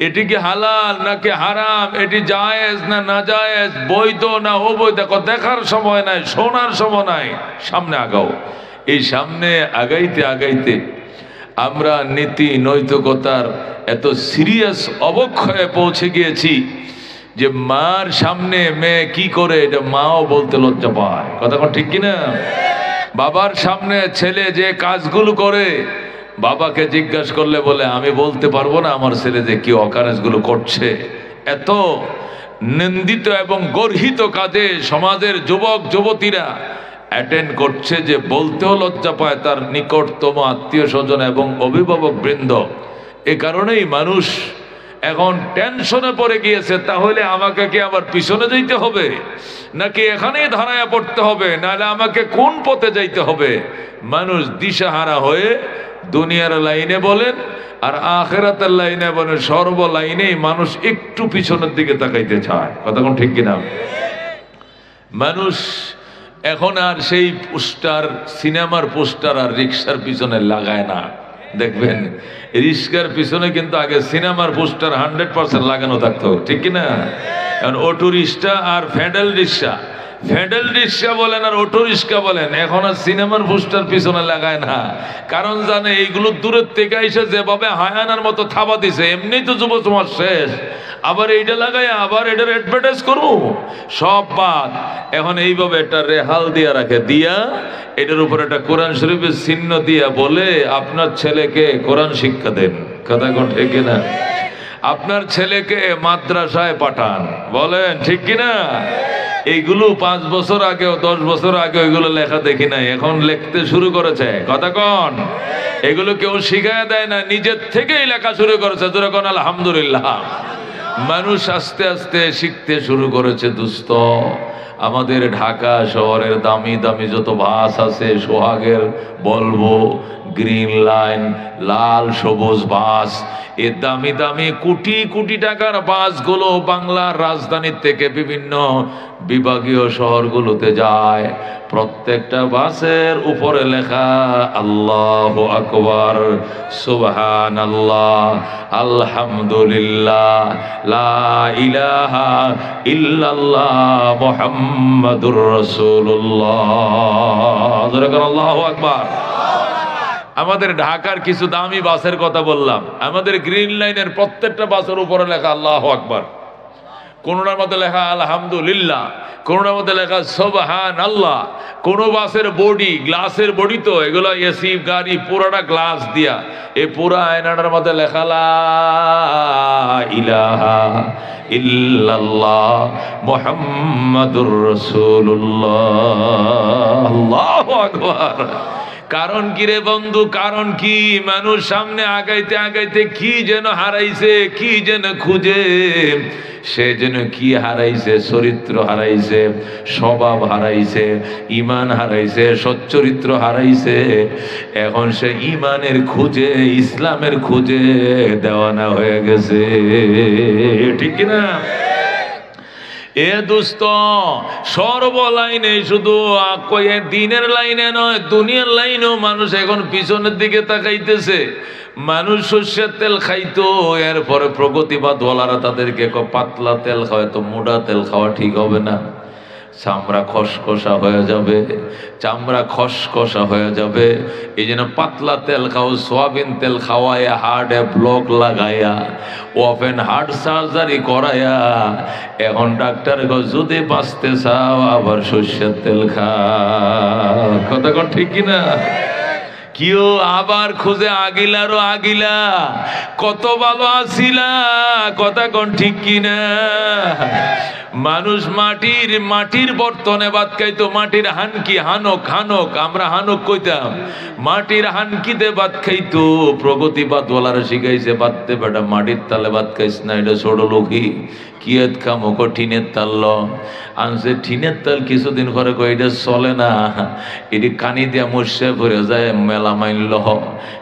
এটি কি হালাল নাকি হারাম, এটি জায়েজ না নাজায়েজ, বৈধ না অবৈধ, দেখার সময় নাই, শোনার সময় নাই, সামনে আগাও। এই সামনে আগাইতে আগাইতে আমরা নীতি নৈতিকতার এত সিরিয়াস অবক্ষয়ে পৌঁছে গিয়েছি যে মার সামনে মেয়ে কি করে এটা মাও বলতে লজ্জা পায়। কথা ঠিক কিনা? বাবার সামনে ছেলে যে কাজগুলো করে বাবাকে জিজ্ঞাসা করলে বলে আমি বলতে পারবো না আমার ছেলে যে কি অকারেজগুলো করছে। এত নিন্দিত এবং গর্হিত কাজে সমাজের যুবক যুবতীরা অ্যাটেন্ড করছে যে বলতেও লজ্জা পায় তার নিকটতম আত্মীয় স্বজন এবং অভিভাবক বৃন্দ। এ কারণেই মানুষ এখন টেনশনে পড়ে গিয়েছে, তাহলে আমাকে কি আবার পিছনে যাইতে হবে নাকি এখানেই ধারায় পড়তে হবে, নাহলে আমাকে কোন পথে যাইতে হবে। মানুষ দিশাহারা হয়ে দুনিয়ার লাইনে বলেন আর আখিরাতের লাইনে বলেন, সর্ব লাইনেই মানুষ একটু পিছনের দিকে তাকাইতে চায়। কথা কোন ঠিক কিনা? মানুষ এখন আর সেই পোস্টার, সিনেমার পোস্টার আর রিক্সার পিছনে লাগায় না। দেখবেন রিক্সার পিছনে কিন্তু আগে সিনেমার পোস্টার 100% লাগানো থাকতো, ঠিক কিনা? এখন অটো রিক্সা আর ফ্যাডেল রিক্সা, ফ্যাডেল রিক্সা বলেন আর অটো রিক্সা বলেন, এখন আর সিনেমার পোস্টার পিছনে লাগায় না। কারণ জানে এইগুলো দূরের থেকে এসে যেভাবে হায়ানার মতো থাবা দিছে, এমনি তো যুব সমাজ শেষ, আবার এইটা লাগাই আবার এটার অ্যাডভার্টাইজ করবো, সব বাদ। এখন এইভাবে একটা রেহাল দিয়া রাখে, দিয়া এটার উপর একটা কোরআন শরীফের চিহ্ন দিয়া বলে আপনার ছেলেকে কোরআন শিক্ষা দেন। কথা কোন ঠিক কিনা? আপনার ছেলেকে মাদ্রাসায় পাঠান, বলেন ঠিক কিনা? এইগুলো 5 বছর আগেও 10 বছর আগে এগুলো লেখা দেখি নাই, এখন লিখতে শুরু করেছে। কথা কন? এগুলো কেউ শিখায় দেয় না, নিজের থেকেই লেখা শুরু করেছে। যেরকম আলহামদুলিল্লাহ, মানুষ আস্তে আস্তে শিখতে শুরু করেছে। দুস্থ আমাদের ঢাকা শহরের দামি দামি যত বাস আছে, সোহাগের, বলবো, গ্রিন লাইন, লাল সবুজ বাস, এ দামি দামি কোটি কোটি টাকার বাসগুলো বাংলার রাজধানীর থেকে বিভিন্ন বিভাগীয় শহরগুলোতে যায়। প্রত্যেকটা বাসের উপরে লেখা আল্লাহু আকবার, সুবহানাল্লাহ, আলহামদুলিল্লাহ, লা ইলাহা ইল্লাল্লাহ, মুহাম্মাদুর রাসূলুল্লাহ। আল্লাহু আকবার। আমাদের ঢাকার কিছু দামি বাসের কথা বললাম, আমাদের গ্রিন লাইনের প্রত্যেকটা বাসের উপরে লেখা আল্লাহু আকবার, কোনটার মধ্যে লেখা আলহামদুলিল্লাহ, কোনটার মধ্যে লেখা সুবহানাল্লাহ। কোন বাসের বডি, গ্লাসের বডি, তো এগুলো এসি গাড়ি পুরাটা গ্লাস দিয়া, এই পুরা আয়নাটার মধ্যে লেখা লা ইলাহা ইল্লাল্লাহ, মুহাম্মাদুর রাসূলুল্লাহ। আল্লাহু আকবার। কারণ কি রে বন্ধু, কারণ কি? মানুষ সামনে আগাইতে আগাইতে কি যেন হারাইছে, কি যেন খুঁজে, সে যেন কি হারাইছে, চরিত্র হারাইছে, স্বভাব হারাইছে, ইমান হারাইছে, সচ্চরিত্র হারাইছে। এখন সে ইমানের খুঁজে, ইসলামের খুঁজে দেওয়ানা হয়ে গেছে, ঠিক কিনা? এ দোস্ত, সর্ব লাইনে, শুধু দিনের লাইনে নয়, দুনিয়ার লাইনেও মানুষ এখন পিছনের দিকে তাকাইতেছে। মানুষ সর্ষের তেল খাইতো, এরপরে প্রগতিবাদ ওয়ালারা তাদেরকে পাতলা তেল খাওয়ায়, তো মোটা তেল খাওয়া ঠিক হবে না, চামড়া খসখসা হয়ে যাবে, চামড়া খসখসা হয়ে যাবে। এই জন্য পাতলা তেল খাও, সোয়াবিন তেল খাওয়াইয়া, হার্টে ব্লক লাগাইয়া, ওপেন হার্ট সার্জারি করাইয়া, এখন ডাক্তার যদি বাঁচতে চাও আবার সর্ষের তেল খাও। কথা কন ঠিক কিনা? কেউ আবার খুঁজে আগিলারও আগিলা, কত ভালো আসিলা। কথা কন ঠিক কিনা? মানুষ মাটির বর্তনে ভাত খাইতো, মাটির হানকি, হানক, আমরা হানক কইতাম, মাটির হানকিতে ভাত খাইতো। প্রগতিবাদ ওয়ালারা শিখাইছে বাদতে বেটা মাটির তালে ভাত খাইস না, এটা ছোট লোকই। কিয়েত খামো, টিনের তাল আনছে, টিনের তাল কিছুদিন পরে কই এটা চলে না, এটি কানি দিয়া মরছে পরে যায়, মেলামাইন লহ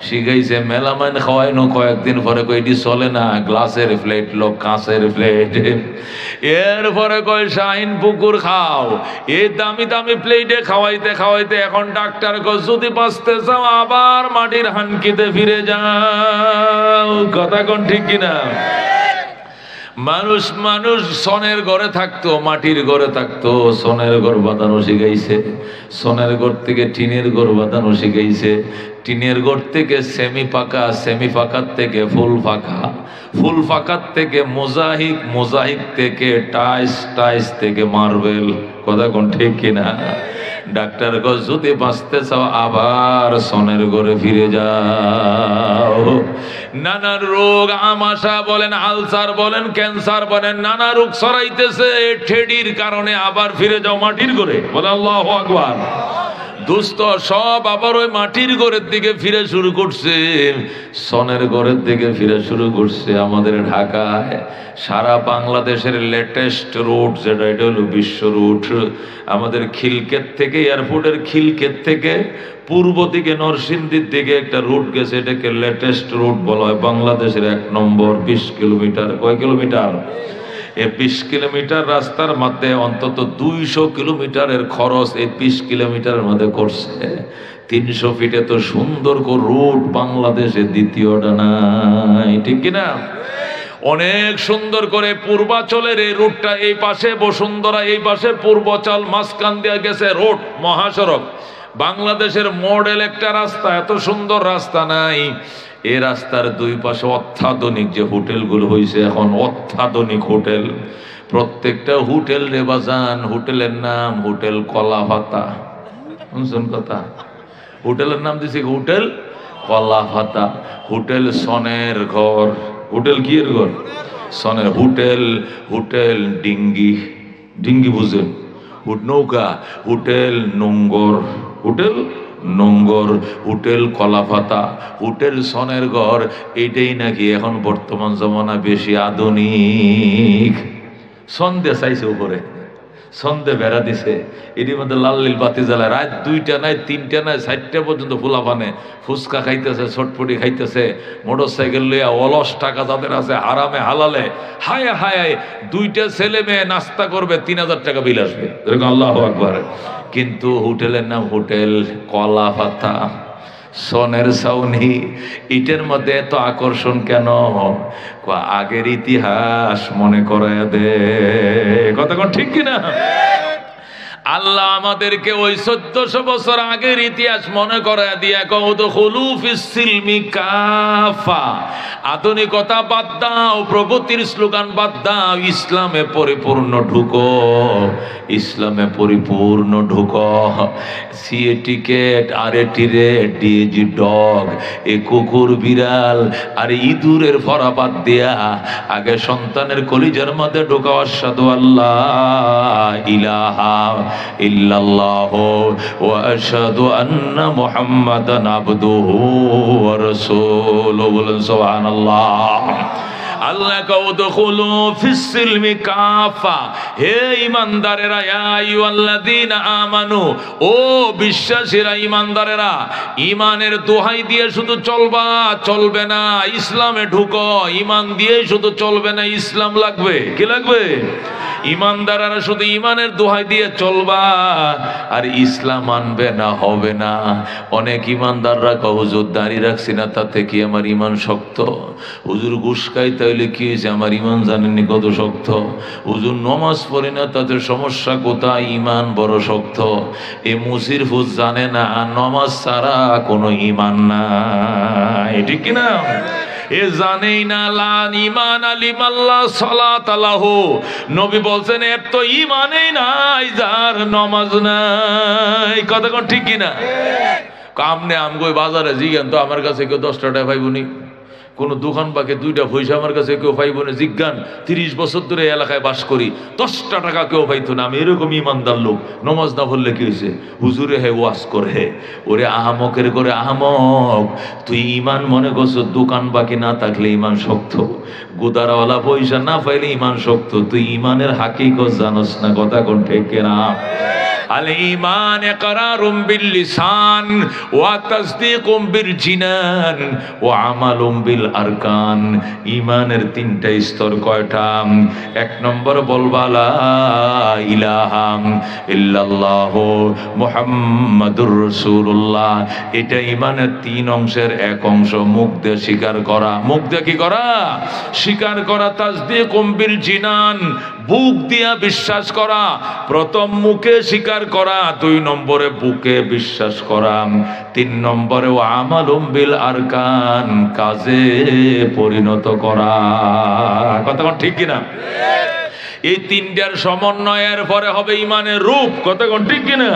শিখাইছে, মেলামাইন খাওয়াইনো, কয়েকদিন পরে কই এটি চলে না, গ্লাসের প্লেট লোক, কাঁচের প্লেট। এরপরে কয় শাহিন পুকুর খাও, এই দামি দামি প্লেটে খাওয়াইতে খাওয়াইতে এখন ডাক্তার কয় যদি বাঁচতে চাও আবার মাটির হানকিতে ফিরে যাও। কথা কোন ঠিক কিনা? মানুষ মানুষ সনের ঘরে থাকতো, মাটির ঘরে থাকতো, সনের ঘর বাঁধানো শিখাইছে। সনের ঘর থেকে টিনের ঘর বাঁধানো শিখাইছে। টিনের ঘর থেকে সেমি পাকা, সেমি পাকার থেকে ফুল পাকা, ফুল পাকার থেকে মোজাহিক, মোজাহিক থেকে টাইস, টাইস থেকে মার্বেল। কথা কোন ঠিক কিনা? ডাক্তার গো যদি বাঁচতে চাও আবার সনের ঘরে ফিরে যাও। নানান রোগ, আমাশা বলেন, আলসার বলেন, ক্যান্সার বলেন, নানা রোগ ছড়াইতেছে ঠেডির কারণে। আবার ফিরে যাও মাটির ঘরে। বলে আল্লাহু আকবার। দুস্থ সব আবার ওই মাটির ঘরের দিকে ফিরে শুরু করছে, সনের ঘরের দিকে ফিরে শুরু করছে। আমাদের ঢাকায় সারা বাংলাদেশের লেটেস্ট রুট যেটা, এটা হলো বিশ্ব রুট। আমাদের খিলক্ষেত থেকে, এয়ারপোর্টের খিলক্ষেত থেকে পূর্ব দিকে নরসিংদীর দিকে একটা রুট গেছে, এটাকে লেটেস্ট রুট বলা হয়। বাংলাদেশের 1 নম্বর। 20 কিলোমিটার। কয় কিলোমিটার? এই 20 কিলোমিটার রাস্তার মধ্যে অন্তত 200 কিলোমিটারের খরচ এই 20 কিলোমিটারের মধ্যে করছে। 300 ফিটে তো সুন্দর করে রুট বাংলাদেশে দ্বিতীয়টা নাই, ঠিক কিনা? অনেক সুন্দর করে পূর্বাচলের এই রুটটা, এই পাশে বসুন্ধরা, এই পাশে পূর্বাচল, মাঝখান দিয়ে গেছে রোড, মহাসড়ক। বাংলাদেশের মডেল একটা রাস্তা, এত সুন্দর রাস্তা নাই। এই রাস্তার দুই পাশে অত্যাধুনিক যে হোটেলগুলো হয়েছে, এখন অত্যাধুনিক হোটেল। প্রত্যেকটা হোটেল রে বাজান, হোটেলের নাম হোটেল কলা পাতা। শুনছেন কথা? হোটেলের নাম দিছে হোটেল কলা পাতা, হোটেল সনের ঘর। হোটেল কি এর ঘর? সনের। হোটেল, হোটেল ডিঙ্গি, ডিঙ্গি বুঝেন? নৌকা, হোটেল নোঙ্গর, হোটেল নোঙ্গর, হোটেল কলাপাতা, হোটেল সনের ঘর। এটাই নাকি এখন বর্তমান জমানা বেশি আধুনিক। সন্ধ্যে চাইছে উপরে, সন্ধ্যে বেড়া দিছে, এটির মধ্যে লাল নীল বাতি জ্বালায়। রাত 2টা নাই, 3টা নাই, 4টা পর্যন্ত ফুলা পানে ফুচকা খাইতেছে, ছটপটি খাইতেছে, মোটর সাইকেল লইয়া অলস টাকা যাদের আছে হারামে হালালে। হায় হায়, 2টা ছেলে মেয়ে নাস্তা করবে, 3000 টাকা বিল আসবে। আল্লাহু আকবার। কিন্তু হোটেলের নাম হোটেল কলা পাতা, সনের ছাউনি। ইটের মধ্যে এত আকর্ষণ কেন? আগের ইতিহাস মনে করায় দে। কথা কোন ঠিক কিনা? আল্লাহ আমাদেরকে ওই 1400 বছর আগের ইতিহাস মনে করায় দিয়া কউদখুলু ফিস সিলমি কাফা। আধুনিকতা বাদ দাও, প্রগতির স্লোগান বাদ দাও, ইসলামে পরিপূর্ণ ঢুকো, ইসলামে পরিপূর্ণ ঢুকো। CA ticket, RAT rat, DAG dog, এ কুকুর বিড়াল আর ইঁদুরের ফরা বাদ দিয়া আগে সন্তানের কলিজার মধ্যে ঢুকাও আশহাদু আল্লাহ ইলাহা ইল্লাল্লাহু ওয়া আশহাদু আন্না মুহাম্মাদান আবদুহু ওয়া রাসূলুহু। সুবহানাল্লাহ। আল্লাহ কউদখুলু ফিস সিলমি কাফা। হে ঈমানদারেরা, ইয়া আইয়ুহাল্লাযীনা আমানু, ও বিশ্বাসীরা, ঈমানদারেরা, ঈমানের দোহাই দিয়ে শুধু চলবা চলবে না, ইসলামে ঢুকো। ঈমান দিয়ে শুধু চলবে না, ইসলাম লাগবে। কি লাগবে? ঈমানদারেরা শুধু ঈমানের দোহাই দিয়ে চলবা আর ইসলাম আনবে না, হবে না। অনেক ঈমানদাররা কয় হুজুর দাঁড়িয়ে রাখছি না, তাতে কি আমার ঈমান শক্ত? হুজুর ঘুষ খাই তাইলে কি হয়েছে, আমার ঈমান জানেননি কত শক্ত? হুজুর নমাজ পড়ি না, তাতে সমস্যা কোথায়? ঈমান বড় শক্ত। এ মুসির ফুজ জানে না নমাজ ছাড়া কোনো ঈমান নাই, ঠিক কিনা? এ জানেই না লান ঈমান আলিমাল্লাহ সালাত আলাহু। নবী বলছেন এর তো ঈমানই নাই যার নামাজ নাই। কথা কোন ঠিক কিনা? কামনে আমগো বাজারে জিজ্ঞান তো, আমার কাছে কেউ 10 টাকা পাইবনি, কোনো দোকান বাকে 2টা পয়সা আমার কাছে কেউ পাইব না। জিজ্ঞান 30 বছর ধরে এলাকায় বাস করি, 10টা টাকা কেউ পাইতো না। আমি এরকম ইমানদার লোক, নমাজ না পড়লে কি হয়েছে? হুজুরে হে ওয়াজ করে। ওরে আহমকের করে আহমক, তুই ইমান মনে করছো দোকান বাকি না থাকলে ইমান শক্ত, গোদারাওয়ালা পয়সা না পাইলে ইমান শক্ত। তুই ইমানের হাকিকত জানোস না। কথা কোন ঠিক না? আল ঈমান ইকরারুম বিল লিসান ওয়া তাসদীকুম বিল জিনান ওয়া আমালুম বিল আরকান, ইমানের তিনটা স্তর কয়টা? এক নম্বর বলবা লা ইলাহা ইল্লাল্লাহু মুহাম্মাদুর রাসূলুল্লাহ। এটা ইমানের তিন অংশের এক অংশ। মুখ দিয়ে স্বীকার করা, মুখ দিয়ে কি করা? স্বীকার করা। তাসদীকুম বিল জিনান, বুক দিয়া বিশ্বাস করা। প্রথম মুখে স্বীকার করা, দুই নম্বরে বুকে বিশ্বাস করা, তিন নম্বরে ও আমালুম বিল আরকান, কাজে পরিণত করা। কথা ঠিক কিনা? এই তিনটার সমন্বয়ের পরে হবে ইমানের রূপ। কথা ঠিক কিনা?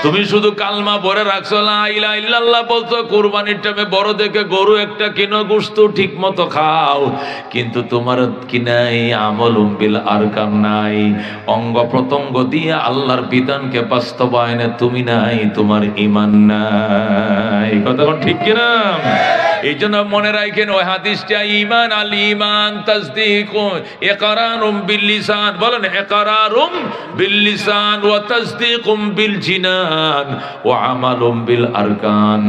তুমি শুধু কালমা পড়ে রাখছো, লা ইলাহা ইল্লাল্লাহ বলছো, কুরবানির টাইমে বড় দেখে গরু একটা কিনো, গোশত ঠিক মতো খাও, কিন্তু তোমার কি নাই? আমলুম বিল আরকান নাই। অঙ্গ প্রত্যঙ্গ দিয়ে আল্লাহর বিধানকে বাস্তবায়নে তুমি নাই, তোমার ঈমান নাই। কথা ঠিক কিনা? এই জন্য মনে রাখেন ওই হাদিসটা, ঈমান আল ঈমান তাসদীকু ইকরারুম বিল লিসান, বলেন ইকরারুম বিল লিসান ওয়া তাসদীকুম বিল জিনান ওয়া আমালুম বিল আরকান।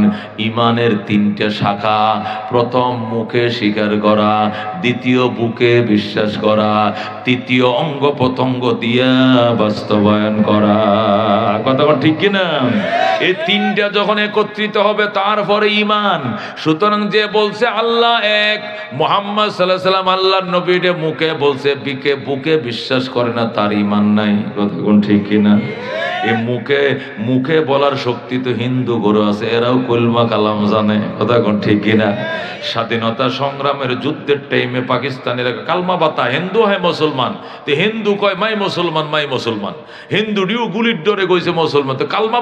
ঈমানের তিনটা শাখা, প্রথম মুখে স্বীকার করা, দ্বিতীয় বুকে বিশ্বাস করা, তৃতীয় অঙ্গ প্রত্যঙ্গ দিয়া বাস্তবায়ন করা। কথা ঠিক কিনা? এই তিনটা যখন একত্রিত হবে তারপরে ঈমান। সুতরাং যে বলছে আল্লাহ এক, মুহাম্মদ সাল্লাল্লাহু আলাইহি ওয়াসাল্লাম আল্লাহর নবীকে মুখে বলছে, বুকে বিশ্বাস করে না, তার ঈমান নাই। কথা কোন ঠিক কিনা? এই মুখে বলার শক্তি তো হিন্দু গরু আছে, এরাও কলমা কালাম জানে। কথা কোন ঠিক কিনা? স্বাধীনতা সংগ্রামের যুদ্ধের টাইমে পাকিস্তানের কালমা বাতা হিন্দু হয় মুসলমান, তো হিন্দু কয় মাই মুসলমান, মাই মুসলমান। হিন্দুটিও গুলির ডরে কইছে মুসলমান, তো কালমা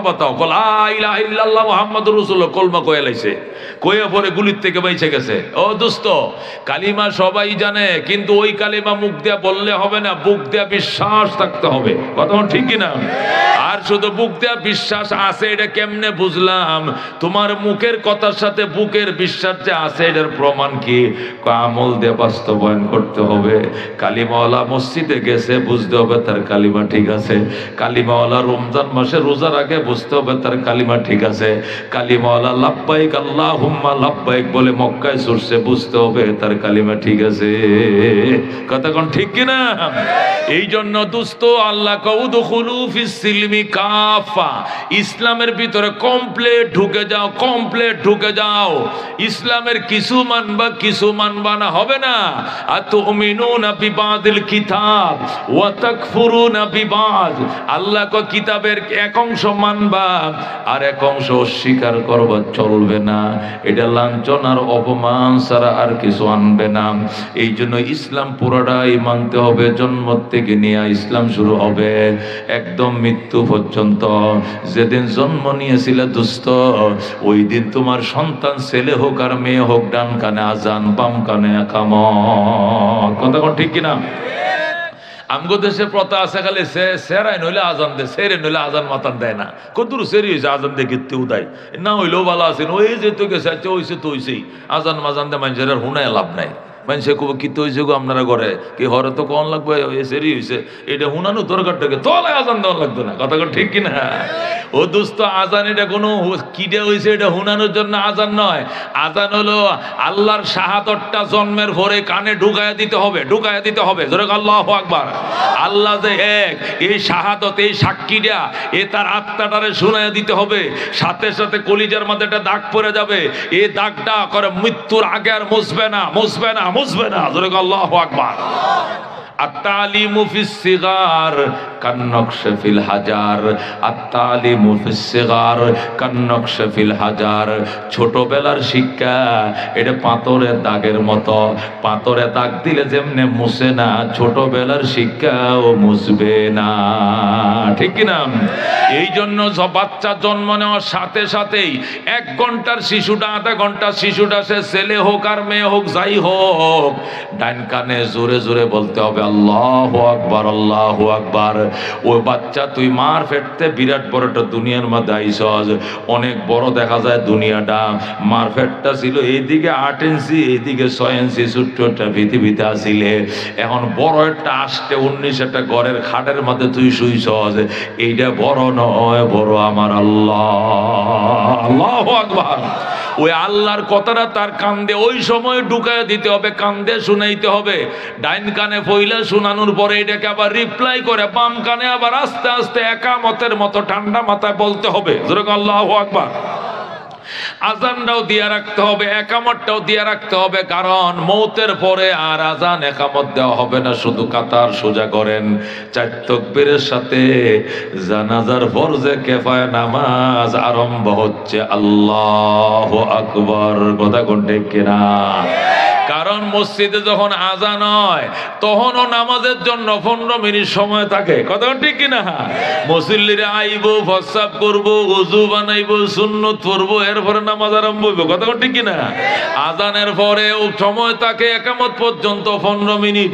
বাতাও লা ইলাহা ইল্লাল্লাহ মুহাম্মাদুর রাসূলুল্লাহ কলমা কয়ে লাইছে, কয়ে পরে গুলির থেকে বাইচে গেছে। ও দোস্ত, কালিমা সবাই জানে, কিন্তু ওই কালিমা মুখ দিয়া বললে হবে না, বুক দিয়া বিশ্বাস থাকতে হবে। কথা ঠিক কিনা? আর শুধু বুক দিয়া বিশ্বাস আছে, এটা কেমনে বুঝলাম? তোমার মুখের কথার সাথে বুকের বিশ্বাস যে আছে, এটার প্রমাণ কি? আমল দিয়ে বাস্তবায়ন করতে হবে। কালিমাওয়ালা মসজিদে গেছে, বুঝতে হবে তার কালিমা ঠিক আছে। কালিমাওয়ালা রমজান মাসে রোজা রাখে, বুঝতে হবে তার কালিমা ঠিক আছে। কালিমাওয়ালা লাব্বাইক আল্লাহুম্মা লাব্বাইক বলে মক্কায় ছুটছে, বুঝতে হবে তার কালিমা ঠিক আছে। কথা কোন ঠিক কিনা? এই জন্য দোস্ত, আল্লাহ কউদখুলু ফিস সিলমি কাফা, ইসলামের ভিতরে কমপ্লিট ঢুকে যাও। ইসলামের কিছু মানবা না, হবে না। আতুমিনুনা বিবাদিল কিতাব ওয়া তাকফুরুনা বিবাদ, আল্লাহ কো কিতাবের এক অংশ মানবা আর এক অংশ অস্বীকার করবা, চলবে না। এটা লাঞ্ছনার অপমান ছাড়া আর কিছু আনবে না। এই জন্য ইসলাম পুরোটাই মানতে হবে। জন্ম থেকে নিয়ে ইসলাম শুরু হবে একদম মৃত্যু পর্যন্ত। যেদিন জন্ম নিয়েছিল দোস্ত, ওই দিন তোমার সন্তান ছেলে হোক আর মেয়ে হোক, ডান কানে আজান, বাম কানে একামত। কথা কোন ঠিক কিনা? আমগো দেশে প্রথা আছে, খালি সেরাই নইলে আজান দেয়, সেরে নইলে আজান মাতান দেয় না। কতটুকু সেরি হয়েছে আজান দিয়ে কীর্তি উদায় না হইলেও ভালো আছেন, ওই যে তো গেছে হয়েছে তো হয়েছেই, আজান মাজান দেয় মানুষের আর হুনায় লাভ নাই। মানুষে কব কি তো হয়েছে গো আপনারা ঘরে কি হরে তো কন লাগবে, সেরি হয়েছে, এটা হুনানো দরকারটাকে তোলায় আজান দেওয়া লাগতো না। কথা ঠিক কিনা? ও দোস্ত, আজান এটা কোনো কিডে হয়েছে এটা হুনানোর জন্য আজান নয়। আজান হলো আল্লাহর শাহাদতটা জন্মের ভরে কানে ঢুকায়া দিতে হবে। জোরে আল্লাহু আকবার। আল্লাহ যে এক, এই শাহাদত, এই সাক্ষীটা, এ তার আত্মাটারে শুনাইয়া দিতে হবে। সাথে সাথে কলিজার মধ্যে একটা দাগ পড়ে যাবে, এই দাগটা করে মৃত্যুর আগে আর মুছবে না। জোরে আল্লাহু আকবার। আত-তালিমু ফিস সিগার কান্নকশ ফিল হাজার, আত-তালিমু ফিস সিগার কান্নকশ ফিল হাজার। ছোটবেলার শিক্ষা এটা পাথরের দাগের মতো, পাথরে দাগ দিলে যেমনে মুছে না, ছোটবেলার শিক্ষাও মুছবে না। ঠিক কিনা? এই জন্য বাচ্চা জন্ম নেওয়ার সাথে সাথেই 1 ঘন্টার শিশুটা, আধা ঘন্টার শিশুটা, সে ছেলে হোক আর মেয়ে হোক, যাই হোক, ডান কানে জোরে জোরে বলতে হবে আল্লাহু আকবার, আল্লাহু আকবার। ওই বাচ্চা, তুই মার ফেটতে বিরাট বড় একটা দুনিয়ার মধ্যে আইসস, অনেক বড় দেখা যায় দুনিয়াটা। মার ফেটটা ছিল এইদিকে 8 ইঞ্চি, এইদিকে 6 ইঞ্চি, ছোট্ট একটা পৃথিবীতে আসিলে। এখন বড় একটা আসতে 19 একটা ঘরের খাটের মধ্যে তুই শুইছস। এইটা বড় নয়, বড় আমার আল্লাহ। আল্লাহু আকবার। ওই আল্লাহর কথাটা তার কান্দে ওই সময় ঢুকায় দিতে হবে, কান্দে শুনাইতে হবে। ডাইন কানে পইলা শোনানোর পরে এটাকে আবার রিপ্লাই করে বাম কানে আবার আস্তে আস্তে একামতের মতো ঠান্ডা মাথায় বলতে হবে, যেরকম আল্লাহু আকবার। আজানটাও দিয়ে রাখতে হবে, একামতটাও দিয়ে রাখতে হবে, কারণ মৌতের পরে আর আজান একামত দেওয়া হবে না, শুধু কাতার সোজা করেন। 4 তাকবীরের সাথে জানাজার ফরজে কিফায়া নামাজ আরম্ভ হচ্ছে। আল্লাহু আকবার। কথা কোন ঠিক কিনা? কারণ মসজিদে যখন আজান হয় তখনও নামাজের জন্য 15 মিনিট সময় থাকে। কথা ঠিক কিনা? মুসল্লিরা আইবো, প্রস্রাব করবো, ওযু বানাইবো, সুন্নত পড়বো, এরপরে নামাজ আরম্ভ হইব। কথা ঠিক কিনা? আজানের পরে সময় থাকে একামত পর্যন্ত 15 মিনিট।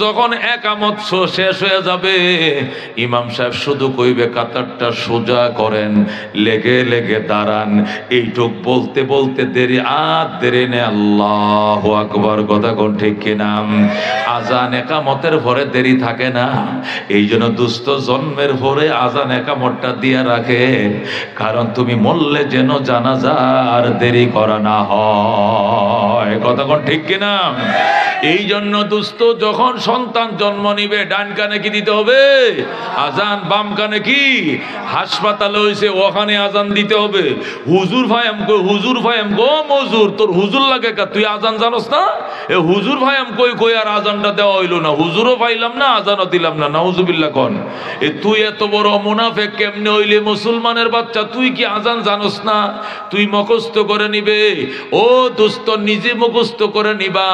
যখন একামত শেষ হয়ে যাবে ইমাম সাহেব শুধু কইবে কাতারটা সোজা করেন, লেগে লেগে দাঁড়ান। এইটুক বলতে বলতে দেরি নেই। আল্লাহু আকবার। কথা কোন ঠিক কিনা? আজান একামতের পরে দেরি থাকে না। এই জন্য দুস্থ জন্মের পরে আজান একামতটা দিয়ে রাখে, কারণ তুমি মরলে যেন জানাজার দেরি করা না হয়। কথা কোন ঠিক কিনা? এই জন্য দুস্থ যখন সন্তান জন্ম নিবে ডান কানে কি দিতে হবে? আজান। বাম কানে কি? হাসপাতালে হইছে ওখানে আজান দিতে হবে। হুজুর ভাইয়াম কই, হুজুর ভাইয়াম গো মজুর, তোর হুজুর লাগে কা? তুই আজান জানোস না? এ হুজুর ভাইয়াম কই কই আর আজানটা দেওয়া হইল না, হুজুরও পাইলাম না, আজানও দিলাম না। নাউজুবিল্লাহ কোন। এ তুই এত বড় মুনাফিক কেমনে হইলে মুসলমানের বাচ্চা? তুই কি আজান জানোস না? তুই মুখস্থ করে নিবে। ও দোস্ত, নিজে মুখস্থ করে নিবা।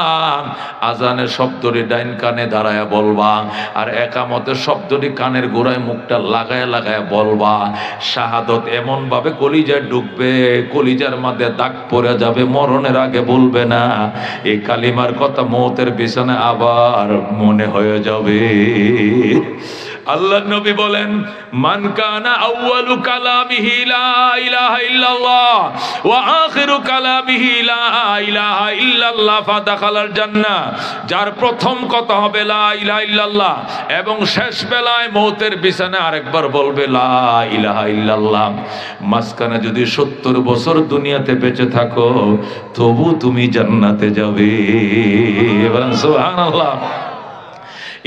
আজানের শব্দটি ডাইন কানে দাঁড়ায়া বলবা, আর একামতের শব্দটি কানের গোড়ায় মুখটা লাগায় লাগায় বলবা। শাহাদত এমন ভাবে কলিজায় ঢুকবে, কলিজার মধ্যে দাগ পড়ে যাবে, মরণের আগে বলবে না। এই কালিমার কথা মওতের বিছানায় আবার মনে হয়ে যাবে। আল্লাহর নবী বলেন, মান কানা আউয়ালু কালামিহি লা ইলাহা ইল্লাল্লাহ ওয়া আখিরু কালামিহি লা ইলাহা ইল্লাল্লাহ ফাদাখালাল জান্নাহ। যার প্রথম কথা হবে লা ইলাহা ইল্লাল্লাহ এবং শেষ বেলায় মওতের বিছানায় আরেকবার বলবে লা ইলাহা ইল্লাল্লাহ, মাঝখানে যদি 70 বছর দুনিয়াতে বেঁচে থাকো তবু তুমি জান্নাতে যাবে। বলেন সুবহানাল্লাহ।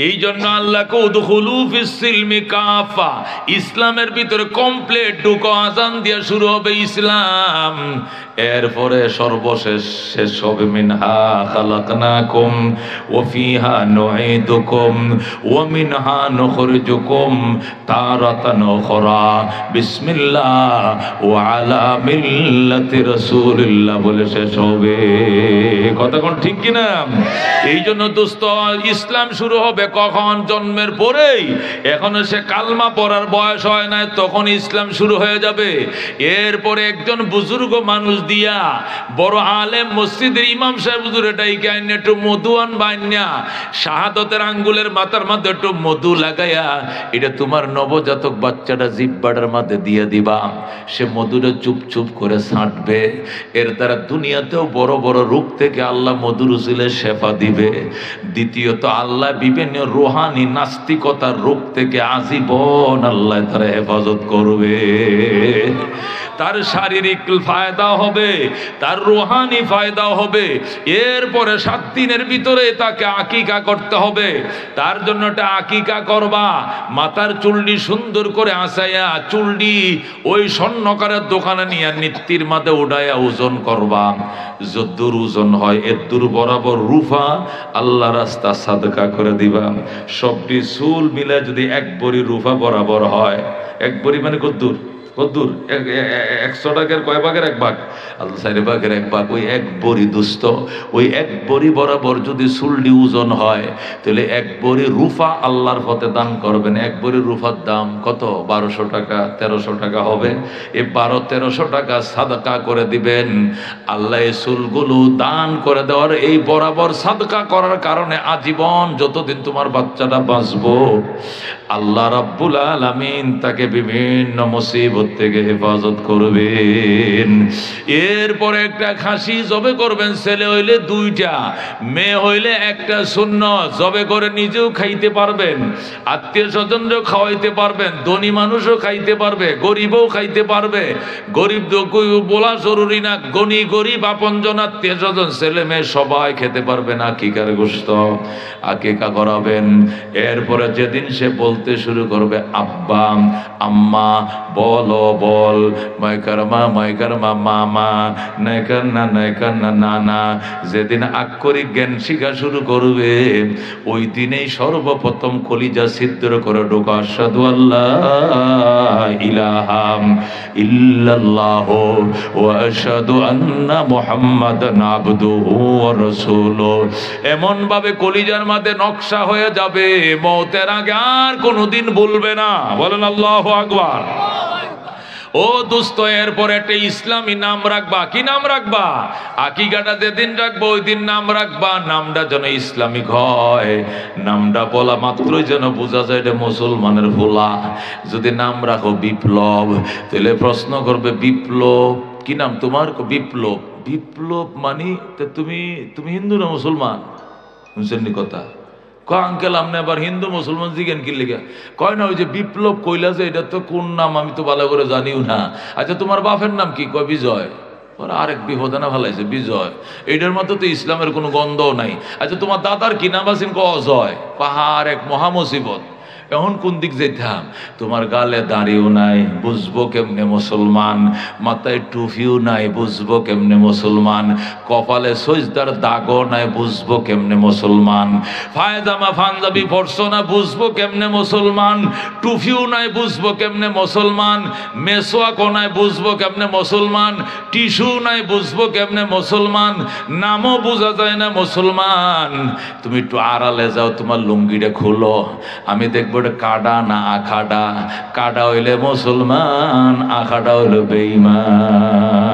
এই জন্য আল্লাহকে উদখুলু ফিস সিলমি কাফা, ইসলামের ভিতরে কমপ্লিট ঢুকো। আজান দিয়ে শুরু হবে ইসলাম, এরপরে সর্বশেষ শেষ হবে মিনহা খালাকনাকুম ওয়া ফিহা নুঈদুকুম ওয়া মিনহা নুখরিজুকুম তারাতান উখরা বিসমিল্লাহ ওয়া আলা মিল্লাতি রাসূলিল্লাহ বলে শেষ হবে। কথা কোন ঠিক কিনা? এই জন্য দোস্ত, ইসলাম শুরু হবে কখন? জন্মের পরেই। এখনো সে কালমা পড়ার বয়স হয় না, তখন ইসলাম শুরু হয়ে যাবে। এরপরে একজন বুজুর্গ মানুষ দিয়া বড় আলেম মসজিদের ইমাম সাহেব হুজুর এটাই গাইন একটু মধুয়ান বাইন্যা শাহাদতের আঙ্গুলের মাথার মধ্যে একটু মধু লাগাইয়া এটা তোমার নবজাতক বাচ্চাটা জিহ্বাটার মধ্যে দিয়ে দিবা। সে মধুটা চুপ চুপ করে ছাঁটবে। এর দ্বারা দুনিয়াতেও বড় বড় রোগ থেকে আল্লাহ মধুর উসিলে শেফা দিবে। দ্বিতীয়ত আল্লাহ বিভিন্ন রোহানি নাস্তিকতার রোগ থেকে আজীবন আল্লাহ তারা হেফাজত করবে। তার শারীরিক ফায়দা হবে, তার রুহানি ফায়দা হবে। এরপরে 7 দিনের ভিতরে তাকে আকিকা করতে হবে। তার জন্য একটা আকিকা করবা, মাথার চুলটি সুন্দর করে আসাইয়া চুলটি ওই স্বর্ণকারের দোকানে নিয়ে নিত্যির মাঝে উঠাইয়া ওজন করবা। যদ্দুর ওজন হয় এদ্দুর বরাবর রুফা আল্লাহ রাস্তা সাদকা করে দিবা। সবটি চুল মিলে যদি 1 বড়ি রুফা বরাবর হয়, 1 বড়ি মানে কদ্দুর? কদ্দুর? 100 টাকার কয় ভাগের 1 ভাগ? আল্লাহ 4 ভাগের 1 ভাগ। ওই 1 বড়ি দুস্থ, ওই 1 বড়ি বরাবর যদি চুলটি ওজন হয় তাহলে 1 বড়ি রুফা আল্লাহর পথে দান করবেন। 1 বড়ি রুফার দাম কত? 1200 টাকা 1300 টাকা হবে। এই 1200-1300 টাকা সাদকা করে দিবেন। আল্লাহ এই চুলগুলো দান করে দেওয়ার, এই বরাবর সাদকা করার কারণে আজীবন যতদিন তোমার বাচ্চাটা বাঁচবো আল্লাহ রাব্বুল আলামিন তাকে বিভিন্ন মুসিবত থেকে হেফাজত করবেন। এরপরে একটা খাসি জবে করবেন, ছেলে হইলে 2টা, মেয়ে হইলে 1টা সুন্নত। জবে করে নিজেও খাইতে পারবেন, আত্মীয় স্বজনও খাওয়াইতে পারবেন, ধনী মানুষও খাইতে পারবে, গরিবও খাইতে পারবে। গরিব বলা জরুরি না, গরিব আপনজন আত্মীয় স্বজন ছেলে মেয়ে সবাই খেতে পারবে না। আকিকার গোশত আকিকা করাবেন। এরপরে যেদিন সে বলতে শুরু করবে আব্বা আম্মা, বলো বল, মাইকার মা মামা, নাইকার না নানা, যেদিন আক্ষরিক জ্ঞান শিখা শুরু করবে ওই দিনেই সর্বপ্রথম কলিজা ছিদ্র করে ঢোকা আশহাদু আল্লাহ ইলাহা ইল্লাল্লাহ ওয়া আশহাদু আন্না মুহাম্মাদান আবদুহু ওয়া রাসূলুহু এমন ভাবে কলিজার মধ্যে নকশা হয়ে যাবে, মওতের আগে আর কোনোদিন ভুলবে না। বলেন আল্লাহু আকবার। ও দোস্ত, এরপর একটা ইসলামী নাম রাখবা। কি নাম রাখবা? আকিকাটা যেদিন রাখবো ওই দিন নাম রাখবা, নামটা যেন ইসলামিক হয়। নামটা বলা মাত্রই যেন বোঝা যায় এটা মুসলমানের ভোলা। যদি নাম রাখো বিপ্লব, তাহলে প্রশ্ন করবে বিপ্লব কি নাম তোমার? বিপ্লব। বিপ্লব মানি তুমি হিন্দু না মুসলমান? বুঝছেন কথা? আঙ্কেল আপনি আবার হিন্দু মুসলমান জিজ্ঞেন কি লিখে? কয় না ওই যে বিপ্লব কইলা যে এটা তো কোন নাম আমি তো ভালো করে জানিও না। আচ্ছা তোমার বাপের নাম কি? কয় বিজয়। আরেক বিপদে না ভালাইছে বিজয়। এইটার মধ্যে তো ইসলামের কোনো গন্ধও নাই। আচ্ছা তোমার দাদার কি নাম আছেন? ক অজয়। পাহাড় এক মহামুসিবত। এখন কোন দিক যেতাম? তোমার গালে দাড়িও নাই, বুঝবো কেমনে মুসলমান। মাথায় টুপিও নাই, বুঝবো কেমনে মুসলমান। কপালে সজদার দাগও নাই, বুঝবো কেমনে মুসলমান। পায়জামা পাঞ্জাবি পরছো না, বুঝবো কেমনে মুসলমান। টুপিও নাই, বুঝবো কেমনে মুসলমান। মেসোয়াকও নাই, বুঝবো কেমনে মুসলমান। টিস্যু নাই, বুঝবো কেমনে মুসলমান। নামও বোঝা যায় না মুসলমান। তুমি একটু আড়ালে যাও, তোমার লুঙ্গিটা খুলো, আমি দেখবো কাডা না আখাডা। কাডা হইলে মুসলমান, আখাডা হইলে বেঈমান।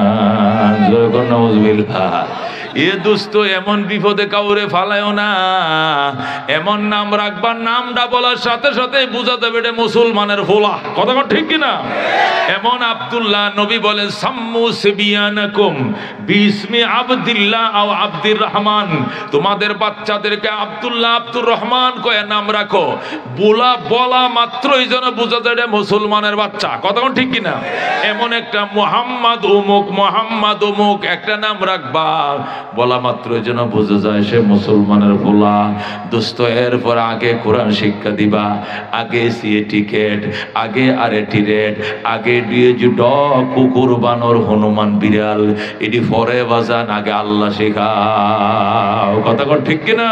এ দোস্ত, এমন বিপদে কাউরে ফালায়ও না। এমন নাম রাখবার, নামটা বলার সাথে সাথে বুঝা যাবে এটা মুসলমানের ভোলা। কথা ঠিক কিনা? এমন আব্দুল্লাহ, নবী বলেন সাম্মু সিবিয়ানাকুম বিসমি আবদুল্লাহ আও আব্দুর রহমান। তোমাদের বাচ্চাদেরকে আব্দুল্লাহ আব্দুর রহমান কয়ে নাম রাখো। বলা মাত্রই যেন বুঝা যায় এটা মুসলমানের বাচ্চা। কথা ঠিক কিনা? এমন একটা মোহাম্মদ অমুক একটা নাম রাখবা, বলা মাত্র যেন বোঝা যায় সে মুসলমানের ভোলা। দোস্ত, এরপর আগে কোরআন শিক্ষা দিবা, আগে সিএ টিকেট, আগে আরেটি রেট, আগে দিয়ে কুকুর বানর হনুমান বিড়াল, এটি পরে বাজান, আগে আল্লাহ শিখাও। কথা ঠিক কিনা?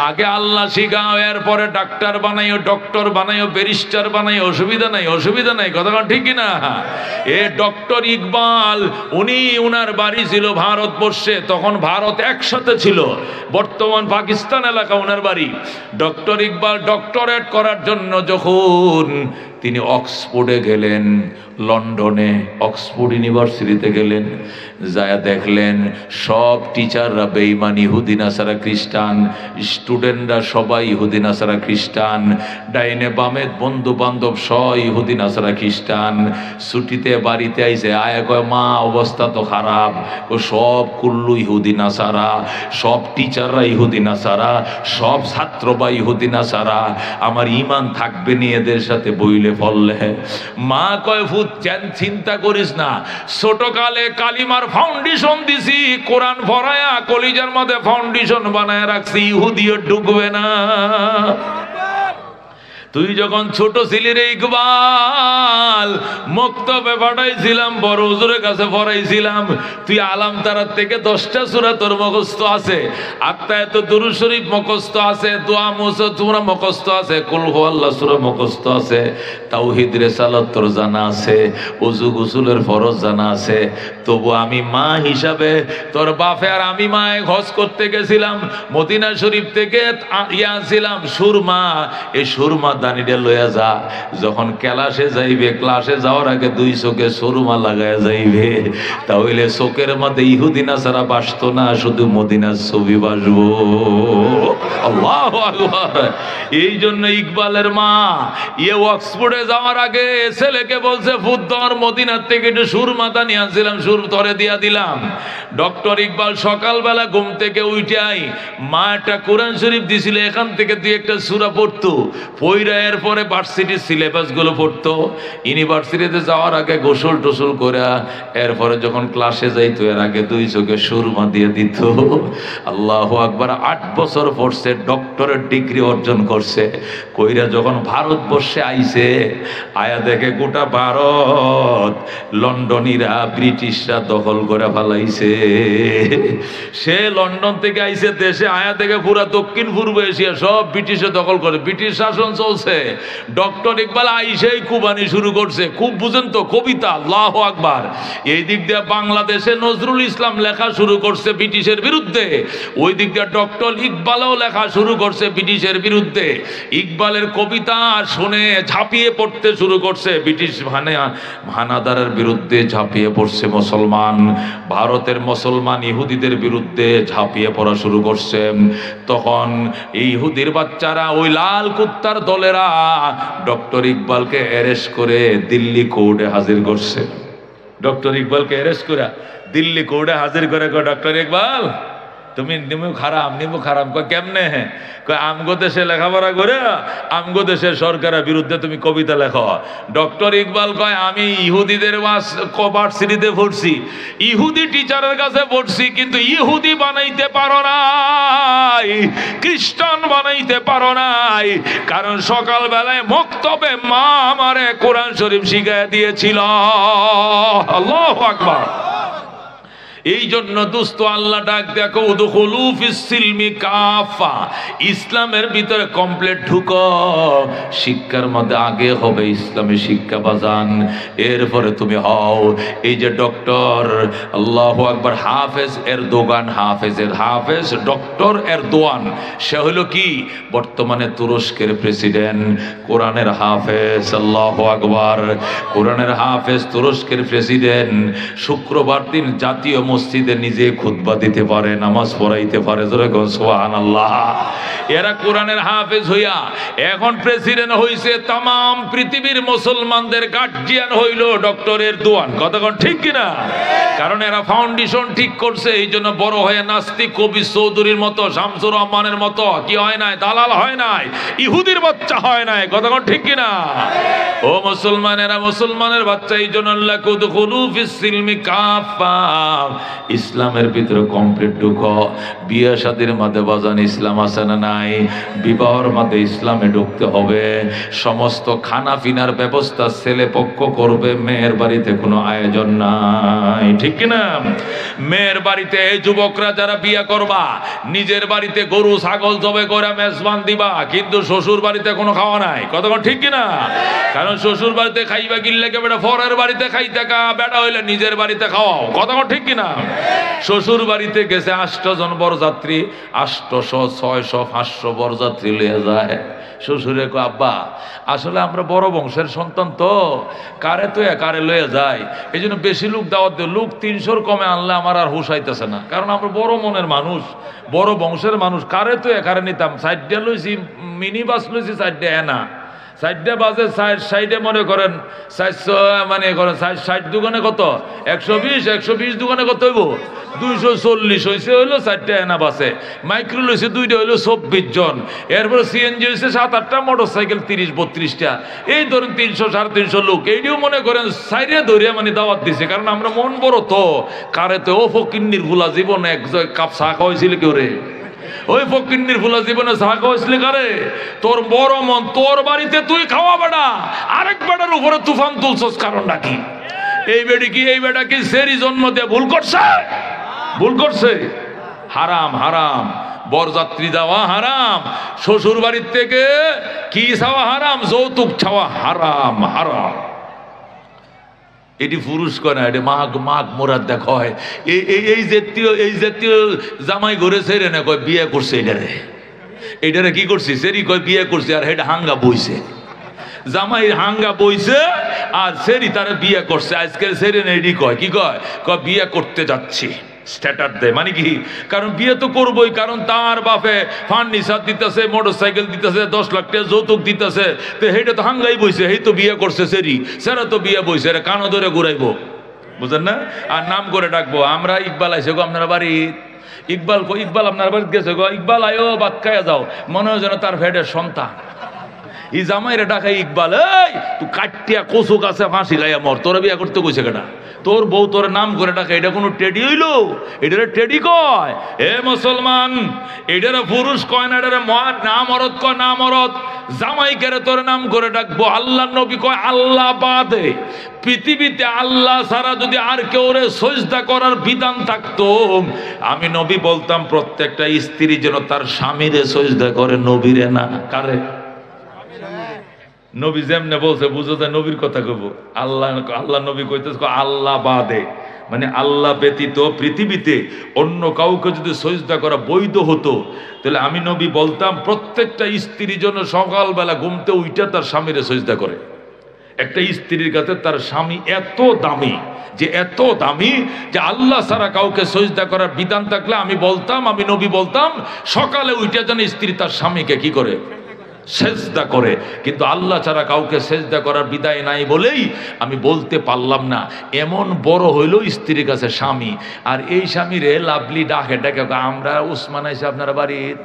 আগে আল্লাহ শিখাও, এরপরে ডাক্তার বানাইও, ডক্টর বানাইও, ব্যারিস্টার বানাইও, অসুবিধা নাই। কথা ঠিক কিনা? এ ডক্টর ইকবাল, উনি উনার বাড়ি ছিল ভারতবর্ষে, তখন ভারত একসাথে ছিল, বর্তমান পাকিস্তান এলাকা উনার বাড়ি। ডক্টর ইকবাল ডক্টরেট করার জন্য যখন তিনি অক্সফোর্ডে গেলেন, লন্ডনে অক্সফোর্ড ইউনিভার্সিটিতে গেলেন, যায় দেখলেন সব টিচাররা বেঈমান, ইহুদি নাসারা খ্রিস্টান, স্টুডেন্টরা সবাই ইহুদি নাসারা খ্রিস্টান, ডাইনে বামে বন্ধু বান্ধব সব ইহুদি নাসারা খ্রিস্টান। ছুটিতে বাড়িতে আইছে, আয়া কয় মা অবস্থা তো খারাপ। সব কুল্লু ইহুদি নাসারা, সব টিচাররা ইহুদি নাসারা, সব ছাত্র বা ইহুদি নাসারা, আমার ইমান থাকবে নি এদের সাথে বইলে ফললে। মা কয় ভূত চিন্তা করিস না, ছোট কালে কালিমার ফাউন্ডেশন দিছি, কোরআন ভরায়া কলিজার মধ্যে ফাউন্ডেশন বানায় রাখছি, ইহুদিও ঢুকবে না। তুই যখন ছোট ছিলি রে ইকবাল, মক্তবে পাঠাইছিলাম, বড় হুজুরের কাছে পড়াইছিলাম, তুই আলাম তারার থেকে 10টা সূরা তোর মুখস্থ আছে, আত্মায়াত দুরূদ শরীফ মুখস্থ আছে, দোয়া তোমরা মুখস্থ আছে, কুল হুয়াল্লাহ সূরা মুখস্থ আছে, তাওহীদ রিসালাত তোর জানা আছে, ওযু গোসলের ফরজ জানা আছে। তবু আমি মা হিসাবে তোর বাপে আর আমি মায়ে হজ করতে গেছিলাম, মদিনা শরীফ থেকে ছিলাম সুরমা, এই সুরমা দানিটা লইয়া যা, যখন ক্লাসে যাইবে, ক্লাসে যাওয়ার আগে 2 চোখে সুরমা লাগায় যাইবে, তাহলে চোখের মধ্যে ইহুদি নাসারা বাসতো না, শুধু মদিনার ছবি বাসবো। আল্লাহু আকবার। এই জন্য ইকবালের মা অক্সফোর্ডে যাওয়ার আগে ছেলেকে বলছে ফুদ্দর মদিনার থেকে একটু সুরমাতা নিয়ে আসছিলাম, সুর তরে দিয়া দিলাম। ডক্টর ইকবাল সকালবেলা ঘুম থেকে উঠাই মা একটা কোরআন শরীফ দিছিল, এখান থেকে দুই একটা সূরা পড়তো, পইরা এরপরে ভার্সিটির সিলেবাস গুলো পড়তো। ইউনিভার্সিটিতে যাওয়ার আগে গোসল টোসল করে এরপরে যখন ক্লাসে যাইতো এর আগে দুই চোখে সুরমা দিয়ে দিত। আল্লাহু আকবার। 8 বছর পড়ছে, ডক্টরের ডিগ্রি অর্জন করছে। কইরা যখন ভারতবর্ষে আইছে, আয়া দেখে গোটা ভারত লন্ডনীরা ব্রিটিশরা দখল করে ফেলাইছে। সে লন্ডন থেকে আইছে দেশে, আয়া থেকে পুরা দক্ষিণ পূর্ব এশিয়া সব ব্রিটিশে দখল করে, ব্রিটিশ শাসন চলছে। ডক্টর ইকবাল আইসেই কুবানি শুরু করছে, খুব বুঝেন তো কবিতা। আল্লাহু আকবার। এই দিক দিয়ে বাংলাদেশে নজরুল ইসলাম লেখা শুরু করছে ব্রিটিশের বিরুদ্ধে, ওই দিক দিয়ে ডক্টর ইকবালও লেখা শুরু করছে ব্রিটিশের বিরুদ্ধে। ইকবালের কবিতা শুনে ঝাঁপিয়ে পড়তে শুরু করছে ব্রিটিশ হানাদারের বিরুদ্ধে, ঝাঁপিয়ে পড়ছে মুসলমান, ভারতের মুসলমান ইহুদিদের বিরুদ্ধে ঝাঁপিয়ে পড়া শুরু করছে। তখন এই ইহুদির বাচ্চারা, ওই লাল কুত্তার দলেরা ডক্টর ইকবালকে অ্যারেস্ট করে দিল্লি কোর্টে হাজির করছে। ডক্টর ইকবালকে অ্যারেস্ট করে দিল্লি কোর্টে হাজির করে, ডক্টর ইকবাল তুমি নিমু খারাম। কয় কেমনে? কয় আমগো দেশে লেখাপড়া করে আমগো দেশের সরকারের বিরুদ্ধে তুমি কবিতা লেখো। ডক্টর ইকবাল কয় আমি ইহুদিদের ভার্সিটিতে পড়ছি, ইহুদি টিচারের কাছে পড়ছি, কিন্তু ইহুদি বানাইতে পারো নাই, খ্রিস্টান বানাইতে পারো নাই, কারণ সকালবেলায় মক্তবে মা আমারে কোরআন শরীফ শিখাইয়া দিয়েছিল। আল্লাহু আকবার। এই জন্য দোস্ত আল্লাহ ডাক দেখো, উদখুলু ফিস সিলমি কাফা, ইসলামের ভিতরে কমপ্লিট ঢুকো। শিক্ষার মধ্যে আগে হবে ইসলামী শিক্ষা বাজান, এরপরে তুমি হও এই যে ডক্টর, আল্লাহু আকবার, হাফেজ এরদোগান, হাফেজ ডক্টর এরদোয়ান। সে হলো কি বর্তমানে তুরস্কের প্রেসিডেন্ট, কোরআনের হাফেজ। আল্লাহু আকবার। কোরআনের হাফেজ, তুরস্কের প্রেসিডেন্ট। শুক্রবার দিন জাতীয় মসজিদে নিজে খুতবা দিতে পারে, নামাজ পড়াইতে পারে। জোরে কোন সুবহানাল্লাহ। এরা কোরআনের হাফেজ হইয়া এখন প্রেসিডেন্ট হইছে, তাম পৃথিবীর মুসলমানদের গার্জিয়ান হইল ডক্টর এরদোয়ান। কতক্ষণ ঠিক কিনা? কারণ এরা ফাউন্ডেশন ঠিক করছে। এই জন্য বড় হয়ে নাস্তিক কবি চৌধুরীর মতো, শামসুর রহমানের মতো কি হয় নাই, দালাল হয় নাই, ইহুদির বাচ্চা হয় নাই। কতক্ষণ ঠিক কিনা? ও মুসলমানেরা, মুসলমানের বাচ্চা। এই জন্য আল্লাহ কুদখুলু ফিস সিলমি কাফা, ইসলামের ভিতরে কমপ্লিট ঢুকো। বিয়ে শাদীর মাঝে বাজান ইসলাম আছে না নাই? বিবাহর মাঝে ইসলামে ঢুকতে হবে। সমস্ত খানা পিনার ব্যবস্থা ছেলে পক্ষ করবে, মেয়ের বাড়িতে কোনো আয়োজন নাই, ঠিক কিনা? মেয়ের বাড়িতে এই যুবকরা যারা বিয়ে করবা, নিজের বাড়িতে গরু ছাগল জবে করে মেজবান দিবা, কিন্তু শ্বশুর বাড়িতে কোনো খাওয়া নাই। কতক্ষণ ঠিক কিনা? কারণ শ্বশুর বাড়িতে খাইবা কিনলে কে বেটা ফরের বাড়িতে খাইতে কা, বেটা হইলে নিজের বাড়িতে খাওয়াও। কতক্ষণ ঠিক কিনা? শ্বশুর বাড়িতে গেছে 8 জন বরযাত্রী, 800 600 500 বরযাত্রী লয়ে যায়। শ্বশুরে কো আব্বা আসলে আমরা বড় বংশের সন্তান তো, কারে তো কারে লয়ে যায়, এই জন্য বেশি লোক দাওয়াত দিও। লোক 300 কমে আনলে আমার আর হুশ আইতেছে না, কারণ আমরা বড় মনের মানুষ, বড় বংশের মানুষ। কারে তো কারে নিতাম, সাইডটা লইছি, মিনি বাস লইছি, সাইডটা এনা, সাইডটা বাজে সাইডে মনে করেন 400, মানে করেন 60 দোকানে কত 120 দোকানে কত হইব 240 হয়েছে, হইলো 4টা এনা বাসে। মাইক্রো লইছে 2টা, হইলো 24 জন। এরপরে সিএনজি হয়েছে 7-8টা, মোটর সাইকেল 30-32টা। এই ধরেন 300-350 লোক। এইটিও মনে করেন সাইডে ধরিয়া মানে দাওয়াত দিছে, কারণ আমরা মন বড় তো। কারে তো ও ফকিন্নির ভুলা জীবন এক কাপ চা খাওয়াইছিল কেউ রে? ওই ফকিন্নির ফুলা জীবনে চা খাওয়াইছিলি কারে? তোর বড় মন, তোর বাড়িতে তুই খাওয়া বেড়া, আরেক বেটার উপরে তুফান তুলছস, কারণ নাকি এই বেটা কি সেরি জন্ম দিয়ে ভুল করছে? ভুল করছে। হারাম, হারাম। বরযাত্রী যাওয়া হারাম, শ্বশুর বাড়ির থেকে কি চাওয়া হারাম, যৌতুক চাওয়া হারাম, হারাম। এটি পুরুষ করে না, এটি মাঘ মোরাদ দেখা হয়। এই জাতীয় জামাই ঘরে সেরে না কয় বিয়ে করছে, এইটারে কি করছি সেরি কয় বিয়ে করছে, আর হেটা হাঙ্গা বইছে। জামাই হাঙ্গা বইছে আর সেরি তারা বিয়ে করছে। আজকের সেরে না এটি কয় কি কয় বিয়ে করতে যাচ্ছি। স্ট্যাটাস দেয়, মানে কি? কারণ বিয়ে তো করবোই, কারণ তার বাপে ফার্নিচার দিতেছে, মোটরসাইকেল দিতেছে, 10 লাখ টাকা যৌতুক দিতেছে, তো সেইটা তো হাঙ্গাই বইছে, এই তো বিয়ে করছে সেরা তো বিয়ে বইছে, এরা কানো ধরে ঘুরাইবো, বুঝেন না? আর নাম করে ডাকবো, আমরা ইকবাল আইসে গো আপনার বাড়ি, ইকবাল কো, ইকবাল আপনার বাড়িতে গেছে গো, ইকবাল আয়ো ভাত খাইয়া যাও, মনে হয় যেন তার ভেডের সন্তান। ই জামাইরে ডাকাই ইকবাল, এই তুই কাটিয়া কচু গাছে ফাঁসি গাইয়া মর, তোরা বিয়ে করতে কইছে কেটা? তোর বউ তোর নাম করে ডাকে, এটা কোনো টেডি হইল? এটারে টেডি কয়? এ মুসলমান, এটারে পুরুষ কয় না, এটারে না মরদ কয়, না মরদ। জামাই কেরে তোর নাম করে ডাকবো? আল্লাহ নবী কয় আল্লাহ বাদে পৃথিবীতে আল্লাহ ছাড়া যদি আর কেউ রে সজদা করার বিধান থাকতো, আমি নবী বলতাম প্রত্যেকটা স্ত্রী যেন তার স্বামীরে সজদা করে, নবীরে না। কারে? নবী যেমনে বলছে বুঝো যায় নবীর কথা কইব। আল্লাহ নবী কইতেছে আল্লাহ বাদে, মানে আল্লাহ ব্যতীত পৃথিবীতে অন্য কাউকে যদি সজদা করা বৈধ হতো, তাহলে আমি নবী বলতাম প্রত্যেকটা স্ত্রীর জন্য সকালবেলা ঘুমতে উইটা তার স্বামীরে সজদা করে। একটা স্ত্রীর কাছে তার স্বামী এত দামি, যে এত দামি যে আল্লাহ ছাড়া কাউকে সজদা করার বিধান থাকলে আমি বলতাম, আমি নবী বলতাম সকালে উইটা যেন স্ত্রী তার স্বামীকে কি করে? সেজদা করে। কিন্তু আল্লাহ ছাড়া কাউকে সেজদা করার বিদায় নাই বলেই আমি বলতে পারলাম না। এমন বড় হইল স্ত্রীর কাছে স্বামী, আর এই স্বামীরে লাভলি ডাকে ডাকে, আমরা উসমান আইসে আপনার বাড়ির।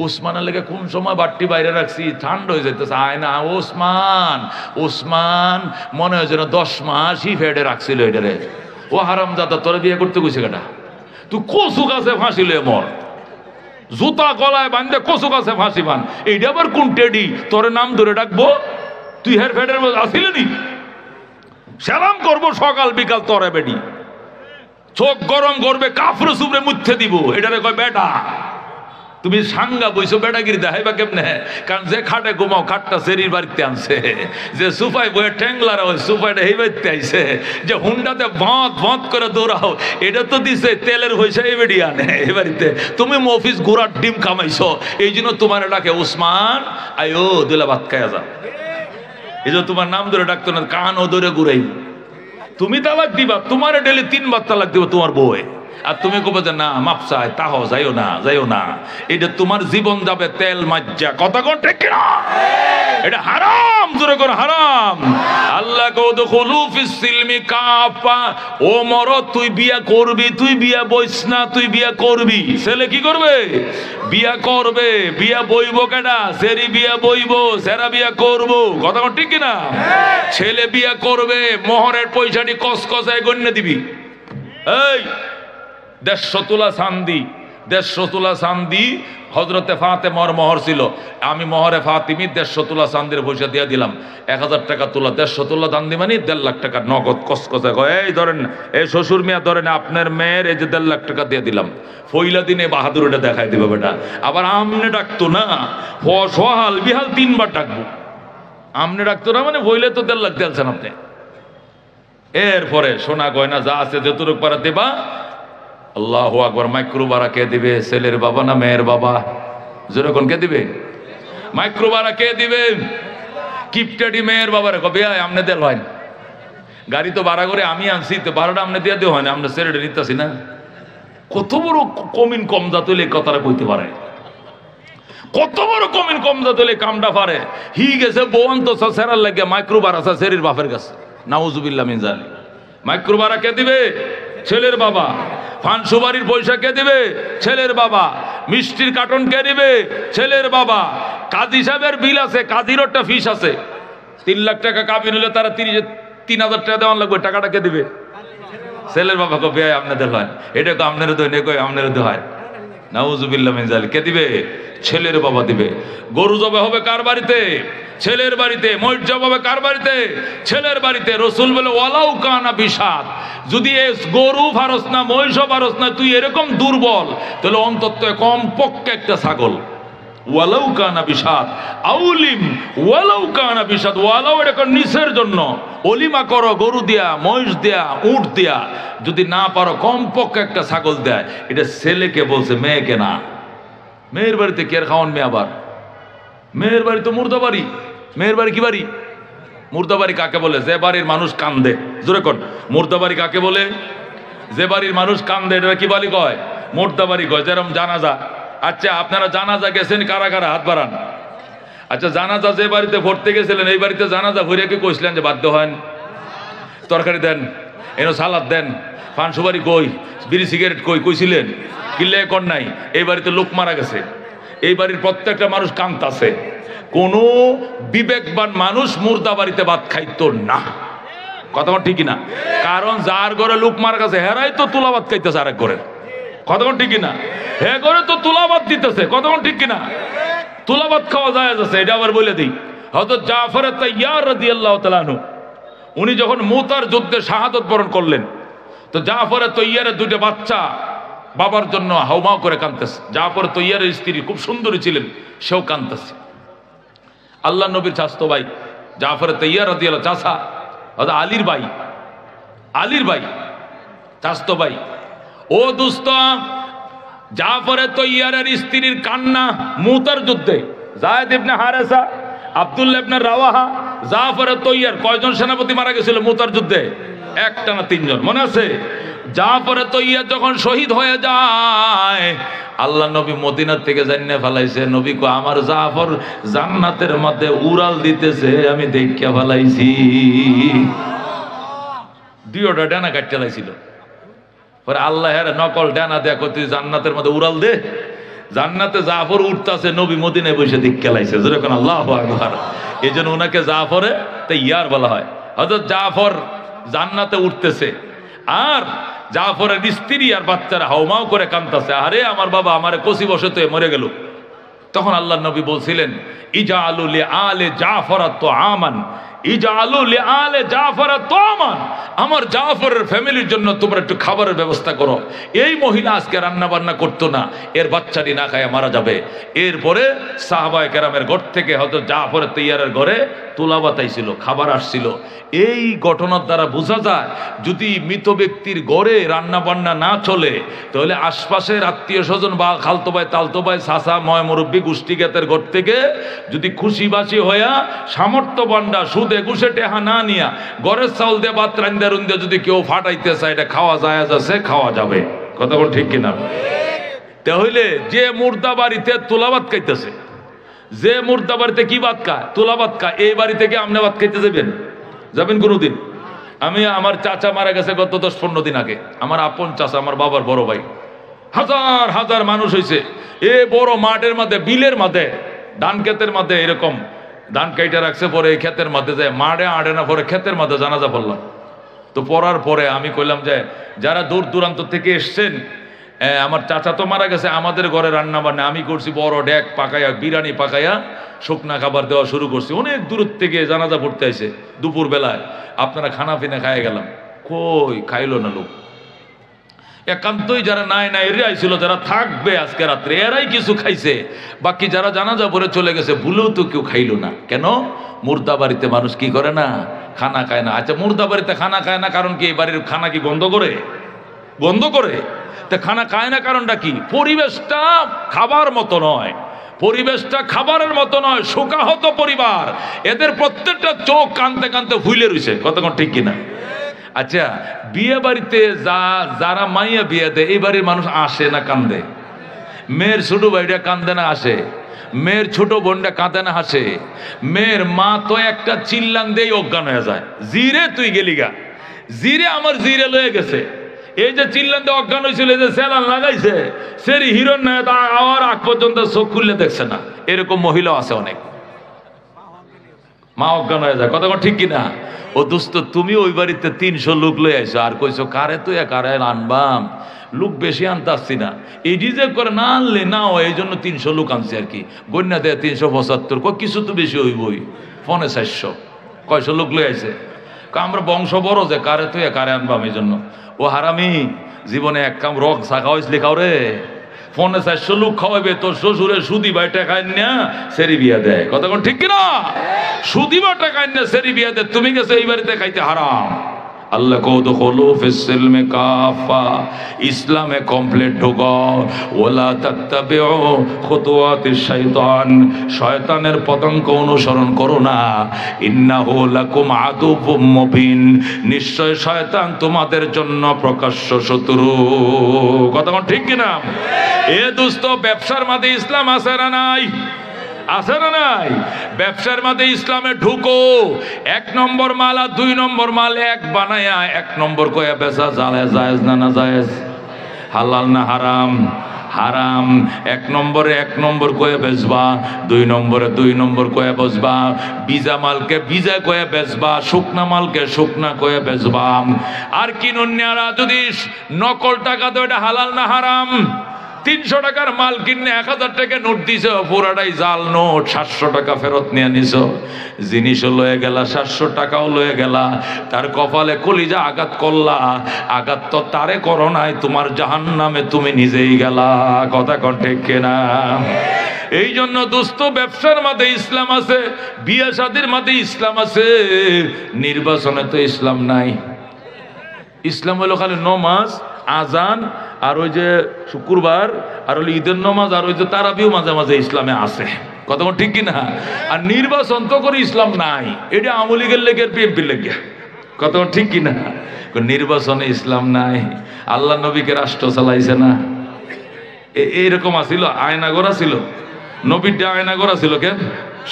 উসমানের লেগে কোন সময় বাট্টি বাইরে রাখছি, ঠান্ডা হয়ে যেতেছে, আয় না ওসমান। ওসমান মনে হয় যেন 10 মাসই ফেডে রাখছিল এটারে। ও হারামজাদা, তোরা বিয়ে করতে কইছে কেটা? তুই কচু গাছে ফাঁসিল মর, জুতা গলায় বান্ধে কচু গাছে ফাঁসি বান, এইটা আবার কোন টেডি? তোর নাম ধরে ডাকবো? তুই হের ফেডের মধ্যে আসিলি নি? সালাম করবো সকাল বিকাল, তোরে বেডি চোখ গরম করবে, কাফরে সুবরে মুচ্ছে দিব, এটারে কয় বেটা। তুমি সাঙ্গা বইছো বেটাগিরি দেখাইবা কেমনে? কারণ যে খাটে ঘুমাও খাটটা সেরির বাড়িতে আনছে, যে সুফাই বইয়ে ট্যাংলার ওই সুফাইটা এই বাড়িতে আইছে, যে হুন্ডাতে ভঁত ভঁত করে দৌড়াও এটা তো দিছে তেলের পয়সা এই বেড়ি আনে এই বাড়িতে। তুমি মফিস ঘোড়ার ডিম কামাইছো, এই জন্য তোমার ডাকে উসমান, আয়ো দিলা ভাত খাইয়া যা। এই যে তোমার নাম ধরে ডাকতো না, কান ও ধরে ঘুরাই। তুমি তালাক দিবা, তোমার ডেলি 3 বার তালাক দিবা তোমার বউয়ে, আর তুমি কবে যে না মাপ চাই, তাহ যাইও না, যাইও না। এটা তোমার জীবন যাবে তেল মাজ্জা। কথা কোন ঠিক কিনা? এটা হারাম, জোরে করে হারাম। আল্লাহ কওদখুলু ফিস সিলমি কাফা। ও মরদ, তুই বিয়া করবি, তুই বিয়া বইস না, তুই বিয়া করবি। ছেলে কি করবে? বিয়া করবে। বিয়া বইব কেডা? সেরি বিয়া বইব, সেরা বিয়া করব। কথা কোন ঠিক কিনা? ছেলে বিয়া করবে, মোহরের পয়সাটি কসকসায় গণ্য দিবি। এই 150 তোলা চান্দি, 150 তোলা চান্দি হজরতে ফাতেমার মোহর ছিল। আমি মোহরে ফাতিমি 150 তোলা চান্দির পয়সা দিয়ে দিলাম, 1000 টাকা তোলা। 150 তোলা দান দি মানে 1.5 লাখ টাকা নগদ কসকসে। এই ধরেন, এই শ্বশুর মিয়া ধরেন, আপনার মেয়ের এই যে 1.5 লাখ টাকা দিয়ে দিলাম। পয়লা দিনে বাহাদুরটা দেখাই দিবে বেটা। আবার আমনে ডাকতো না, সহাল বিহাল 3 বার ডাকবো। আমনে ডাকতো না মানে বইলে তো 1.5 লাখ দিয়েছেন আপনি। এরপরে সোনা গয়না যা আছে যতটুকু পারা দেবা। আল্লাহু আকবার। মাইক্রোবারা কে দিবে? ছেলের বাবা না মেয়ের বাবা? যেরকম কে দিবে? মাইক্রোবারা কে দিবে? কিপটাডি মেয়ের বাবারে কবে আমনে দেল হয় না। গাড়ি তো ভাড়া করে আমি আনছি, তো ভাড়াটা আমনে দিয়ে দেওয়া হয় না, আমরা ছেড়ে নিতেছি না। কত বড় কমিন কম জাত হইলে কথাটা কইতে পারে, কত বড় কমিন কম জাত হইলে কামটা পারে। হি গেছে বন্ত সেরার লাগে মাইক্রোবার আছে সেরির বাপের কাছে, নাউজুবিল্লাহ মিন জালিক। মাইক্রোবারা কে দিবে? ছেলের বাবা। ফানসুবারির পয়সা কে দিবে? ছেলের বাবা। মিষ্টির কার্টন কে দিবে? ছেলের বাবা। কাজী সাহেবের বিল আছে, কাজীর একটা ফিস আছে। 3 লাখ টাকা কাবিন হলে তারা 3,000 টাকা দেওয়ান লাগবে, টাকাটা কে দিবে? ছেলের বাবা কবে আপনাদের হয়, এটা তো আপনার দৈনে কই আপনার হয়। নাউজুবিল্লাহ মিন জালিক। কে দিবে? ছেলের বাবা দিবে। গরু জবে হবে কার বাড়িতে? ছেলের বাড়িতে। মহিষ জবে হবে কার বাড়িতে? ছেলের বাড়িতে। রসুল বলে ওয়ালাউ কানা বিশাত, যদি গরু ফারস না, মহিষ ফারস না, তুই এরকম দুর্বল, তাহলে অন্তত কমপক্ষে একটা ছাগল। ওয়ালাউ কানা বিশাত আউলিম, ওয়ালাউ কানা বিশাত। ওয়ালাউ এটা নিচের জন্য, অলিমা করো গরু দিয়া, মহিষ দিয়া, উট দিয়া। যদি না পারো কমপক্ষে একটা ছাগল দেয়। এটা ছেলেকে বলছে, মেয়েকে না। মেয়ের বাড়িতে কে খাওয়ান? মেয়ে আবার মেয়ের বাড়ি তো মুর্দা বাড়ি। মেয়ের বাড়ি কি বাড়ি? মুর্দা বাড়ি কাকে বলে? যে বাড়ির মানুষ কান্দে। জোরে কর, মুর্দা বাড়ি কাকে বলে? যে বাড়ির মানুষ কান্দে এটা কি বাড়ি কয়? মুর্দা বাড়ি কয়। যেরকম জানাজা। আচ্ছা আপনারা জানাজা গেছেন কারা কারা? হাত বাড়ান। আচ্ছা জানাজা যে বাড়িতে ভরতে গেছিলেন এই বাড়িতে জানাজা ভরে কি কইছিলেন যে বাধ্য হন তরকারি দেন, এনো সালাদ দেন, পান সুপারি কই, বিড়ি সিগারেট কই, কইছিলেন? কিল্লে কর নাই। এই বাড়িতে লোক মারা গেছে, এই বাড়ির প্রত্যেকটা মানুষ কাঁদতাছে। কোনো বিবেকবান মানুষ মুর্দা বাড়িতে ভাত খাইতো না। কথা ঠিক না? কারণ যার ঘরে লোক মারা গেছে হেরাই তো তুলা ভাত খাইতেছে আরেক ঘরে। কথা ঠিক কিনা? হে ঘরে তো তুলা ভাত দিতেছে। কথা ঠিক কিনা? তুলা ভাত খাওয়া যায় আছে, এটা আবার বলে দিই। হযরত জাফর তাইয়ার রাদিয়াল্লাহু তাআলা আনহু উনি যখন মুতার যুদ্ধে শাহাদত বরণ করলেন তো জাফর তাইয়ারের দুটো বাচ্চা বাবার জন্য হাউমাউ করে কাঁদতেছে। জাফর তাইয়ারের স্ত্রী খুব সুন্দরী ছিলেন, সেও কাঁদতেছে। আল্লাহ নবীর চাচতো ভাই জাফর তাইয়ার রাদিয়াল্লাহু চাচা আলীর ভাই, আলীর ভাই চাচতো ভাই। ও দোস্ত, জাফরে তৈয়ারের স্ত্রীর কান্না মুতার যুদ্ধে যায়েদ ইবনে হারেসা, আব্দুল্লাহ ইবনে রাওয়াহা, জাফরে তৈয়ার কয়জন সেনাপতি মারা গেছিল মুতার যুদ্ধে? একটা না তিনজন, মনে আছে? জাফরে তৈয়ার যখন শহীদ হয়ে যায় আল্লাহ নবী মদিনার থেকে জানিয়ে ফেলাইছে, নবী কো আমার জাফর জান্নাতের মধ্যে উড়াল দিতেছে, আমি দেখিয়া ফেলাইছি। দুইটা ডানা কাটতে লাইছিল। পরে আল্লাহ নকল ডানা দেখো তুই জান্নাতের মধ্যে উড়াল দে। জান্নাতে জাফর উঠতেছে, নবী মদিনায় বসে দিক খেলাইছে। যেরকম আল্লাহু আকবার। এই জন্য ওনাকে জাফরে তাইয়ার বলা হয়। হযরত জাফর জান্নাতে উঠতেছে আর জাফরের স্ত্রী আর বাচ্চারা হাউমাউ করে কাঁদতেছে, আরে আমার বাবা আমারে কচি বসে তো মরে গেল। তখন আল্লাহ নবী বলছিলেন ইজআলু লিআলে জাফর তুআমান, ইজআলু লিআলে জাফর তুআমান, আমার জাফরের ফ্যামিলির জন্য তোমরা একটু খাবারের ব্যবস্থা করো। এই মহিলা আজকে রান্না বান্না করতো না, এর বাচ্চাটি না খায় মারা যাবে। এরপরে সাহাবায়ে কেরামের ঘর থেকে হয়তো জাফরের তৈয়ারের ঘরে তুলা বাতাইছিল, খাবার আসছিল। এই ঘটনার দ্বারা বোঝা যায় যদি মৃত ব্যক্তির ঘরে রান্না বান্না না চলে তাহলে আশপাশের আত্মীয় স্বজন বা খালতো ভাই তালতো ভাই চাচা ময় মুরব্বী গোষ্ঠীগতের ঘর থেকে যদি খুশি বাসি হইয়া সামর্থ্য বান্ডা সুদে ঘুষে টেহা না নিয়া ঘরের চাউল দিয়ে ভাত রান্দা রুন্দে যদি কেউ ফাটাইতে চায় এটা খাওয়া যায় আছে, খাওয়া যাবে। কথা বল ঠিক কিনা? তাহলে যে মুর্দা বাড়িতে তুলা ভাত খাইতেছে, যে মুর্দা বাড়িতে কি ভাত খায়? তুলা ভাত খায়। এই বাড়ি থেকে আপনি ভাত খাইতে যাবেন? যাবেন কোনোদিন? আমি আমার চাচা মারা গেছে গত 10-15 দিন আগে, আমার আপন চাচা, আমার বাবার বড় ভাই। হাজার হাজার মানুষ হয়েছে এ বড় মাঠের মধ্যে, বিলের মধ্যে, ধান ক্ষেতের মধ্যে, এরকম ধান কাইটা রাখছে। পরে এই ক্ষেতের মধ্যে যায় মাঠে আড়ে না, পরে ক্ষেতের মধ্যে জানাজা পড়লাম। তো পড়ার পরে আমি কইলাম যে যারা দূর দূরান্ত থেকে এসছেন, আমার চাচা তো মারা গেছে, আমাদের ঘরে রান্না বান্না আমি করছি, বড় ডেক পাকাইয়া বিরিয়ানি পাকাইয়া শুকনা খাবার দেওয়া শুরু করছি। অনেক দূর থেকে জানাজা পড়তে আইছে দুপুর বেলায়, আপনারা খানা পিনা খাইয়ে গেলাম। কই খাইলো না লোক, একান্তই যারা নাই নাই এরাই আইছিল, যারা থাকবে আজকে রাত্রে এরাই কিছু খাইছে, বাকি যারা জানাজা পরে চলে গেছে ভুলেও তো কেউ খাইলো না। কেন? মুর্দা বাড়িতে মানুষ কি করে না? খানা খায় না। আচ্ছা মুর্দা বাড়িতে খানা খায় না কারণ কি? এই বাড়ির খানা কি গন্ধ করে? গন্ধ করে। তা খানা খায় না কারণটা কি? পরিবেশটা খাবার মতো নয়, পরিবেশটা খাবারের মতো নয়। শোকাহত পরিবার, এদের প্রত্যেকটা চোখ কানতে কানতে ভুলে রয়েছে। কতক্ষণ ঠিক কিনা? আচ্ছা বিয়ে বাড়িতে যারা মাইয়া বিয়ে দেয় এই বাড়ির মানুষ আসে না কান্দে? মেয়ের ছোট ভাইটা কান্দে না আসে? মেয়ের ছোট বোনটা কাঁদে না হাসে? মেয়ের মা তো একটা চিল্লান দিয়ে অজ্ঞান হয়ে যায়, জিরে তুই গেলি গা, জিরে আমার জিরে লয়ে গেছে। এই যে চিল্লান দিয়ে অজ্ঞান হয়েছিল, এই যে সেলান লাগাইছে, সেরি হিরণ না আওয়ার আগ পর্যন্ত চোখ খুললে দেখছে না। এরকম মহিলাও আছে অনেক, মা অজ্ঞান হয়ে যায়। কথা ঠিক কিনা? ও দোস্ত তুমি ওই বাড়িতে 300 লোক লই আইছো আর কইছো কারে তুই কারে আনবাম, লোক বেশি আনতে আসছি না, এই রিজার্ভ করে না আনলে না হয়, এই জন্য 300 লোক আনছি আর কি। গন্যা দেয় 375, কিছু তো বেশি হইবই, 450। কয়শো লোক লই আইছে? আমরা বংশ বড় যে কারে তুই কারে আনবাম, এই জন্য। ও হারামি, জীবনে এক কাম রক শাখা হয়েছিল খাও রে, 450 লোক খাওয়াবে তোর শ্বশুরে সুদি ভাই টাকায় না সেরি বিয়া দেয়। কতক্ষণ ঠিক কিনা? সুদি বা টাকায় না সেরি বিয়া দেয়, তুমি গেছে এই বাড়িতে খাইতে হারাম। আল্লাহ কো দুখুলু ফিস সিলমি কাফা, ইসলামে কমপ্লিট ঢুকো। ওয়ালা তাত্তাবিউ খুতুওয়াতিশ শাইতান, শয়তানের পতঙ্গ অনুসরণ করো না। ইন্নাহু লাকুম আদুউম মুবিন, নিশ্চয় শয়তান তোমাদের জন্য প্রকাশ্য শত্রু। কথা ঠিক কিনা? এ দোস্ত, ব্যবসার মাঝে ইসলাম আছে না নাই? আছে না নাই? ব্যবসার মধ্যে ইসলামে ঢুকো, 1 নম্বর মাল আর 2 নম্বর মাল এক বানায়া 1 নম্বর কয়া বেচা জায়েজ না না জায়েজ? হালাল না হারাম? হারাম। 1 নম্বরে 1 নম্বর কয়ে বেচবা, 2 নম্বরে 2 নম্বর কয়ে বেচবা, বিজা মালকে বিজা কয়ে বেচবা, শুকনা মালকে শুকনা কয়ে বেচবা। আর কিনুনিয়ারা যদি নকল টাকা দেয়, এটা হালাল না হারাম? 300 টাকার মাল কিনে 1000 টাকা নোট দিছ, পুরাটাই জাল নোট, 700 টাকা ফেরত নিয়ে নিছ। জিনিসও লয়ে গেলা, 700 টাকাও লয়ে গেলা। তার কপালে কলিজা আঘাত করলা, আঘাত তো তারে করো নাই, তোমার জাহান্নামে তুমি নিজেই গেলা। কথা কোন ঠিক কিনা? এই জন্য দোস্ত, ব্যবসার মাঝে ইসলাম আছে, বিয়ে শাদীর মাঝে ইসলাম আছে, নির্বাচনে তো ইসলাম নাই। ইসলাম হলো খালি নমাজ, আজান, আর ওই যে শুক্রবার, আর ওই ঈদের নমাজ, আর ওই যে তারাবিও মাঝে মাঝে ইসলামে আছে। কথা ঠিক কিনা? আর নির্বাচন তো করে ইসলাম নাই, এটা আওয়ামী লীগের লেগের বিএনপির লেগে। কথা ঠিক কিনা? নির্বাচনে ইসলাম নাই। আল্লাহ নবীকে রাষ্ট্র চালাইছে না? এইরকম আসিল, আয়না গড়া ছিল, নবীটা আয়না গড়া ছিল, কেন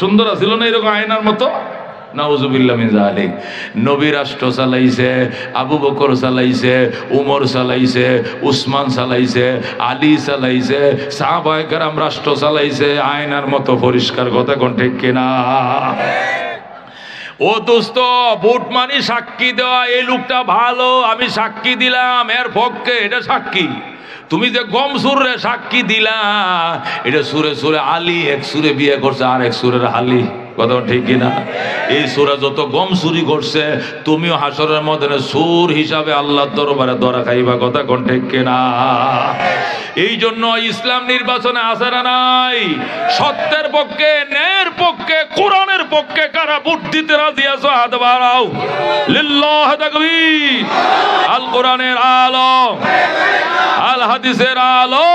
সুন্দর আসিল না এরকম আয়নার মতো? নাউজুবিল্লাহ মিন যালিক। নবী রাষ্ট্র চালাইছে, আবু বকর চালাইছে, উমর চালাইছে, উসমান চালাইছে, আলী চালাইছে, সাহাবায়ে কেরাম রাষ্ট্র চালাইছে আয়নার মতো পরিষ্কার। কথা কোন ঠিক কিনা? ও দোস্ত, ভোট মানি সাক্ষী দেওয়া, এই লোকটা ভালো, আমি সাক্ষী দিলাম এর পক্ষে, এটা সাক্ষী। তুমি যে গম সুরে সাক্ষী দিলা, এটা সুরে সুরে আলী এক সুরে বিয়ে করছে, আর এক সুরের আলী। কথা ঠিক কিনা? এই সুরা যত গম চুরি করছে, তুমিও হাসরের মধ্যে সুর হিসাবে আল্লাহর দরবারে ধরা খাইবা। কথা কোন ঠিক কিনা? এই জন্য ইসলাম নির্বাচনে আছে না নাই? সত্যের পক্ষে, ন্যায়ের পক্ষে, কোরআনের পক্ষে কারা ভোট দিতে রাজি আছো? হাত বাড়াও। লিল্লাহ তাকবীর। আল কোরআনের আলো, আল হাদিসের আলো।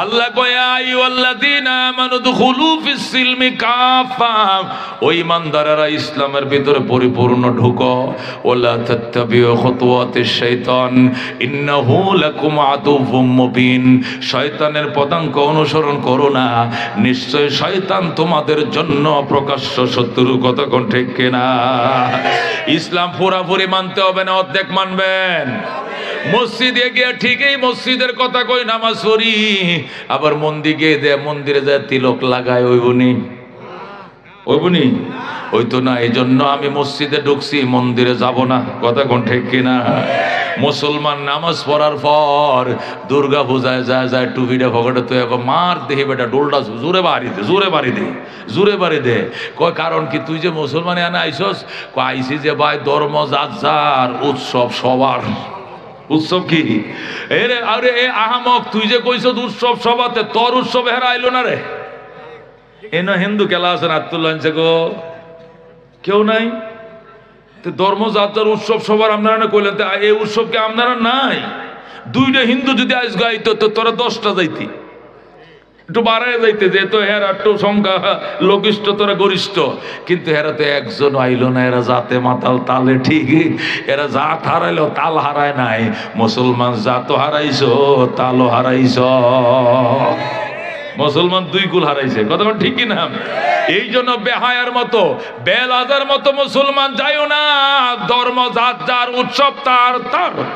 আল্লাহ কয়, আইয়ুহাল্লাযীনা আমানু দুখুলু ফিস সিলমি কাফা, ও ঈমানদারেরা ইসলামের ভিতরে পরিপূর্ণ ঢুকো। ওয়ালা তাত্তাবিউ খুতুওয়াতিশ শাইতান ইন্নাহু লাকুম আদুউম মুবিন, শয়তানের পদাঙ্ক অনুসরণ করো না, নিশ্চয় শয়তান তোমাদের জন্য প্রকাশ্য শত্রু। কত কোন ঠিক কিনা? ইসলাম পুরাপুরি মানতে হবে না অর্ধেক মানবেন? মসজিদে গিয়ে ঠিকই মসজিদের কথা কই, নামাজ পড়ি, আবার মন্দিরে যায় তিলক লাগায়, ওইবনি ওই তো না। এই জন্য আমি মসজিদে ঢুকছি, মন্দিরে যাব না। কথা কোন ঠিক কিনা? মুসলমান নামাজ পড়ার পর দুর্গা পূজায় যায় টুপিটা পকেটে তো এখন মার দেহে বেটা ডোলটা জোরে বাড়ি দে। কয় কারণ কি? তুই যে মুসলমান এনে আইসস? আইসি যে ভাই ধর্ম যার উৎসব সবার। উৎসব কি? এরে আরে এ আহামক, তুই যে কইছ উৎসব সবাতে, তোর উৎসব হেরা আইলো না রে। এন হিন্দু খেলা আছে না? আত্মুল্লাহ গো কেউ নাই। ধর্ম যাত্রার উৎসব সবার আপনারা কইলেন, এই উৎসবকে আপনারা নাই। 2টা হিন্দু যদি আজ গাইতো তো তোরা 10টা যাইতি, একটু বাড়ায় যাইতে, যেহেতু হেরা একটু সংখ্যা লোকিষ্ট, তোরা গরিষ্ঠ। কিন্তু হেরা তো একজন আইলো না, এরা জাতে মাতাল তালে ঠিকই, এরা জাত হারাইলো তাল হারায় নাই। মুসলমান জাতও হারাইছো, তালও হারাইছ। মুসলমান 2 কুল হারাইছে। কথা ঠিক না? এই জন্য বেহায়ার মতো, বেলাজার মতো মুসলমান যাইও না। ধর্ম যার উৎসব তার।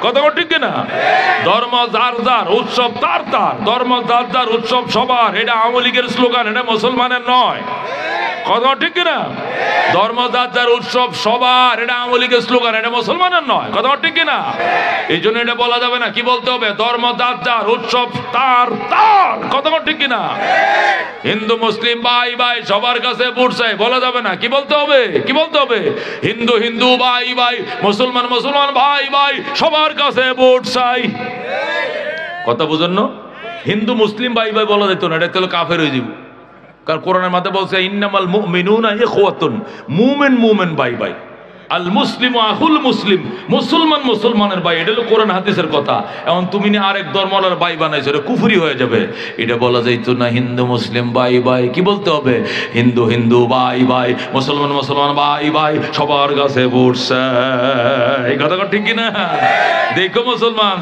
কথা ঠিক না? ধর্ম যার উৎসব তার। ধর্ম যার উৎসব সবার। এটা আওয়ামী লীগের স্লোগান, এটা মুসলমানের নয়। কথা ঠিক না? ধর্ম যার উৎসব সবার, এটা আওয়ামী লীগের স্লোগান, এটা মুসলমানের নয়। কথা ঠিক না? এই জন্য এটা বলা যাবে না। কি বলতে হবে? ধর্ম যার উৎসব তার। কথা ঠিক না? হিন্দু মুসলিম ভাই ভাই সবার কাছে ভোট চাই বলা যাবে না। কি বলতে হবে? হিন্দু ভাই ভাই, মুসলমান ভাই ভাই, সবার কাছে ভোট চাই। কথা বুঝেন না? হিন্দু মুসলিম ভাই ভাই বলা যেত না, এটা তাহলে কাফের হয়ে যাব। কারণ কোরআনের মধ্যে বলছে ইন্নামাল মুমিনুনা ইখওয়াতুন, মুমিন ভাই ভাই। আল মুসলিম আহুল মুসলিম, মুসলমান মুসলমানের ভাই, এটা হলো কোরআন হাদিসের কথা। এখন তুমি না আরেক ধর্মের ভাই বানাইছো, এটা কুফরি হয়ে যাবে। এটা বলা যাইতো না হিন্দু মুসলিম ভাই ভাই, কি বলতে হবে? হিন্দু হিন্দু ভাই ভাই, মুসলমান মুসলমান ভাই ভাই, সবার কাছে বসছে। এই কথা ঠিক কিনা? দেখো মুসলমান,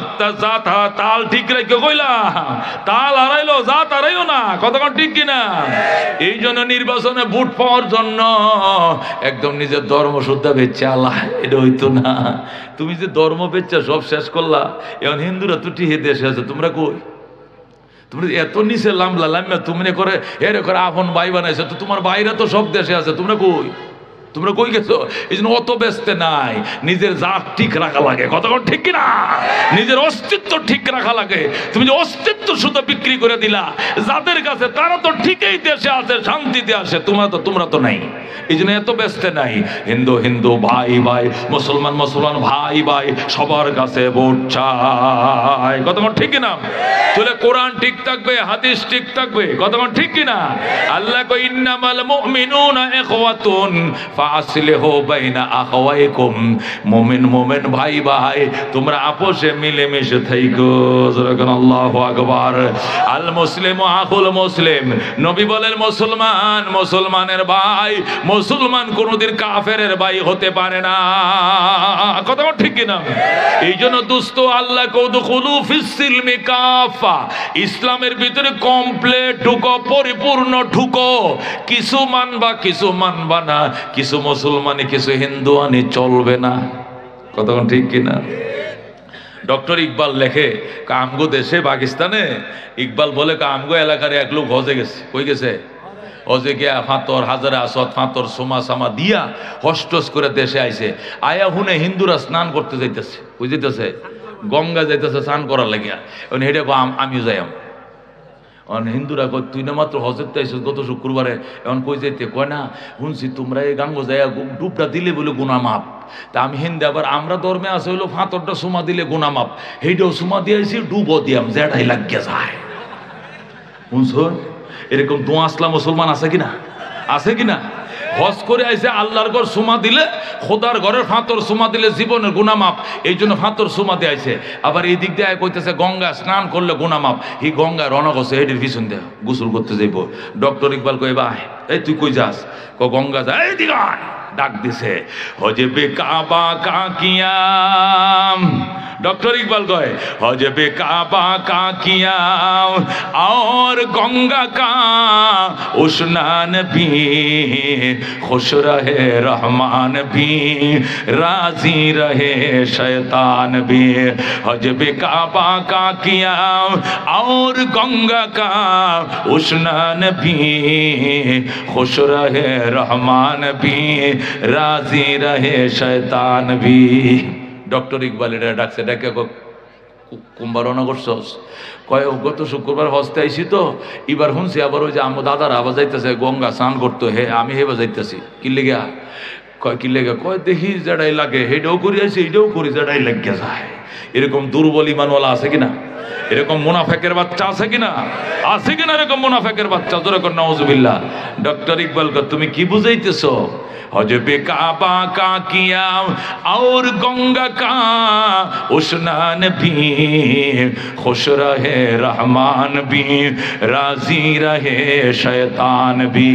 তাল ঠিক রেখে কইলাম, তাল হারাইলো, জাত হারাইও না। কতক্ষণ ঠিক কিনা? এই জন্য নির্বাচনে ভোট পাওয়ার জন্য একদম নিজের ধর্ম শুদ্ধা বেচে আল্লাহ, এটা হইতো না। তুমি যে ধর্ম বেচা সব শেষ করলা, এখন হিন্দুরা তো টিহে দেশে আছে, তোমরা কই? তোমরা এত নিচে লামলা লাম্বা, তুমি করে এরে করে আপন ভাই বানাইছো, তো তোমার ভাইরা তো সব দেশে আছে, তোমরা কই? তোমরা কই গেছো? এই জন্য অত ব্যস্ত নাই, নিজের জাত ঠিক রাখা লাগে। কতক্ষণ ঠিক কিনা? নিজের অস্তিত্ব ঠিক রাখা লাগে। তুমি যে অস্তিত্ব শুধু বিক্রি করে দিলা যাদের কাছে, তারা তো ঠিকই দেশে আছে, শান্তিতে আসে, তোমরা তো নাই। এই জন্য এত ব্যস্ত নাই। হিন্দু হিন্দু ভাই ভাই, মুসলমান মুসলমান ভাই ভাই, সবার কাছে ভোট চাই। কতক্ষণ ঠিক কিনা? তাহলে কোরআন ঠিক থাকবে, হাদিস ঠিক থাকবে। কতক্ষণ ঠিক কিনা? আল্লাহ কই ইন্নামাল মুমিনুনা ইখওয়াতুন ফাসলিহু বাইনা আখাওয়াইকুম। মুমিন মুমিন ভাই ভাই, তোমরা আপোষে মিলেমিশে থাইকো। যখন আল্লাহু আকবার। আল মুসলিমু আখুল মুসলিম, নবী বলেন মুসলমান মুসলমানের ভাই, মুসলমান কোনদিন কাফেরের ভাই হতে পারে না। কথা ঠিক কিনা? এই জন্য দোস্ত, আল্লাহ কউদুখুলু ফিস সিলমি কাফা, ইসলামের ভিতরে কমপ্লিট ঢুকো, পরিপূর্ণ ঢুকো। কিছু মানবা কিছু মানবা না, কিছু মুসলমানি কিছু হিন্দু আনি চলবে না। কতক্ষণ ঠিক কিনা? ডক্টর ইকবাল লেখে, আমগো দেশে পাকিস্তানে, ইকবাল বলে আমগো এলাকার এক লোক হজে গেছে। কই গেছে? হজে গিয়া ফাতর হাজারে আসত ফাতর সোমা সামা দিয়া হস্টস করে দেশে আইছে। আয়া হুনে হিন্দুরা স্নান করতে যাইতেছে, বুঝিতেছে গঙ্গা যাইতেছে স্নান করার লাগিয়া। হেঁটে আমিও যাইম। হিন্দুরা কয় তুই না মাত্র হজের তো আইসিস গত শুক্রবারে, এখন কই যাইতে? কয় না, শুনছি তোমরা এই গাঙ্গো যাইয়া ডুবটা দিলে বলে গুনা মাপ। তা আমি হিন্দে, আবার আমরা ধর্মে আছে হইলো ফাতরটা সুমা দিলে গুনা মাপ, সেইটাও সুমা দিয়েছি, ডুবও দিয়াম, যেটাই লাগিয়ে যায়। শুনছুন, এরকম দোয়া আসলা মুসলমান আছে কিনা? আছে কিনা? হজ করে আইসে আল্লাহর ঘর সুমা দিলে, খোদার ঘরের ফাতর সুমা দিলে জীবনের গুনা মাপ, এই জন্য ফাতর সুমা দিয়ে আইসে। আবার এই দিক দিয়ে কইতেছে গঙ্গা স্নান করলে গুনা মাপ। এই গঙ্গায় রওনা করছে, এটির পিছন দিয়ে গোসল করতে যাইব। ডক্টর ইকবাল কই ভাই, এই তুই কই যাস? গঙ্গা যা। এই দিক ডাক দিছে, হজবে কাবা কাকিয়াম। डॉक्टर इकबाल कहे हजबे काबा का किया और गंगा का उस्नान भी, खुश रहे रहमान भी, राजी रहे शैतान भी। हजबे काबा का किया और गंगा का उस्नान भी, खुश रहे रहमान भी, राजी रहे शैतान भी। डॉक्टर इकबाल डाकছে ডাকে কুম্বা রওনা করছস? কয় গত শুক্রবার হস্তে আইছি তো, এবার শুনছি আবার ওই যে আমার দাদারা আবার যাইতেছে গঙ্গা স্নান করতো, হে আমি হেবা যাইতেছি। কি লেগা? কয় কি লেগা? কয় দেখি যেটাই লাগে হেটাও করি আইছি, এটাও করি, যেটাই লাগিয়ে যায়। এরকম দুর্বল ইমানওয়ালা আছে কিনা? এরকম মুনাফেকের বাচ্চা আছে কিনা? আছে কিনা এরকম মুনাফেকের বাচ্চা? জোরে কর নাউজুবিল্লাহ। ডক্টর ইকবাল তুমি কি বুঝাইতেছো? हजबे काबा का किया और गंगा का उस्नान भी, खुश रहे रहमान भी, राजी रहे शैतान भी।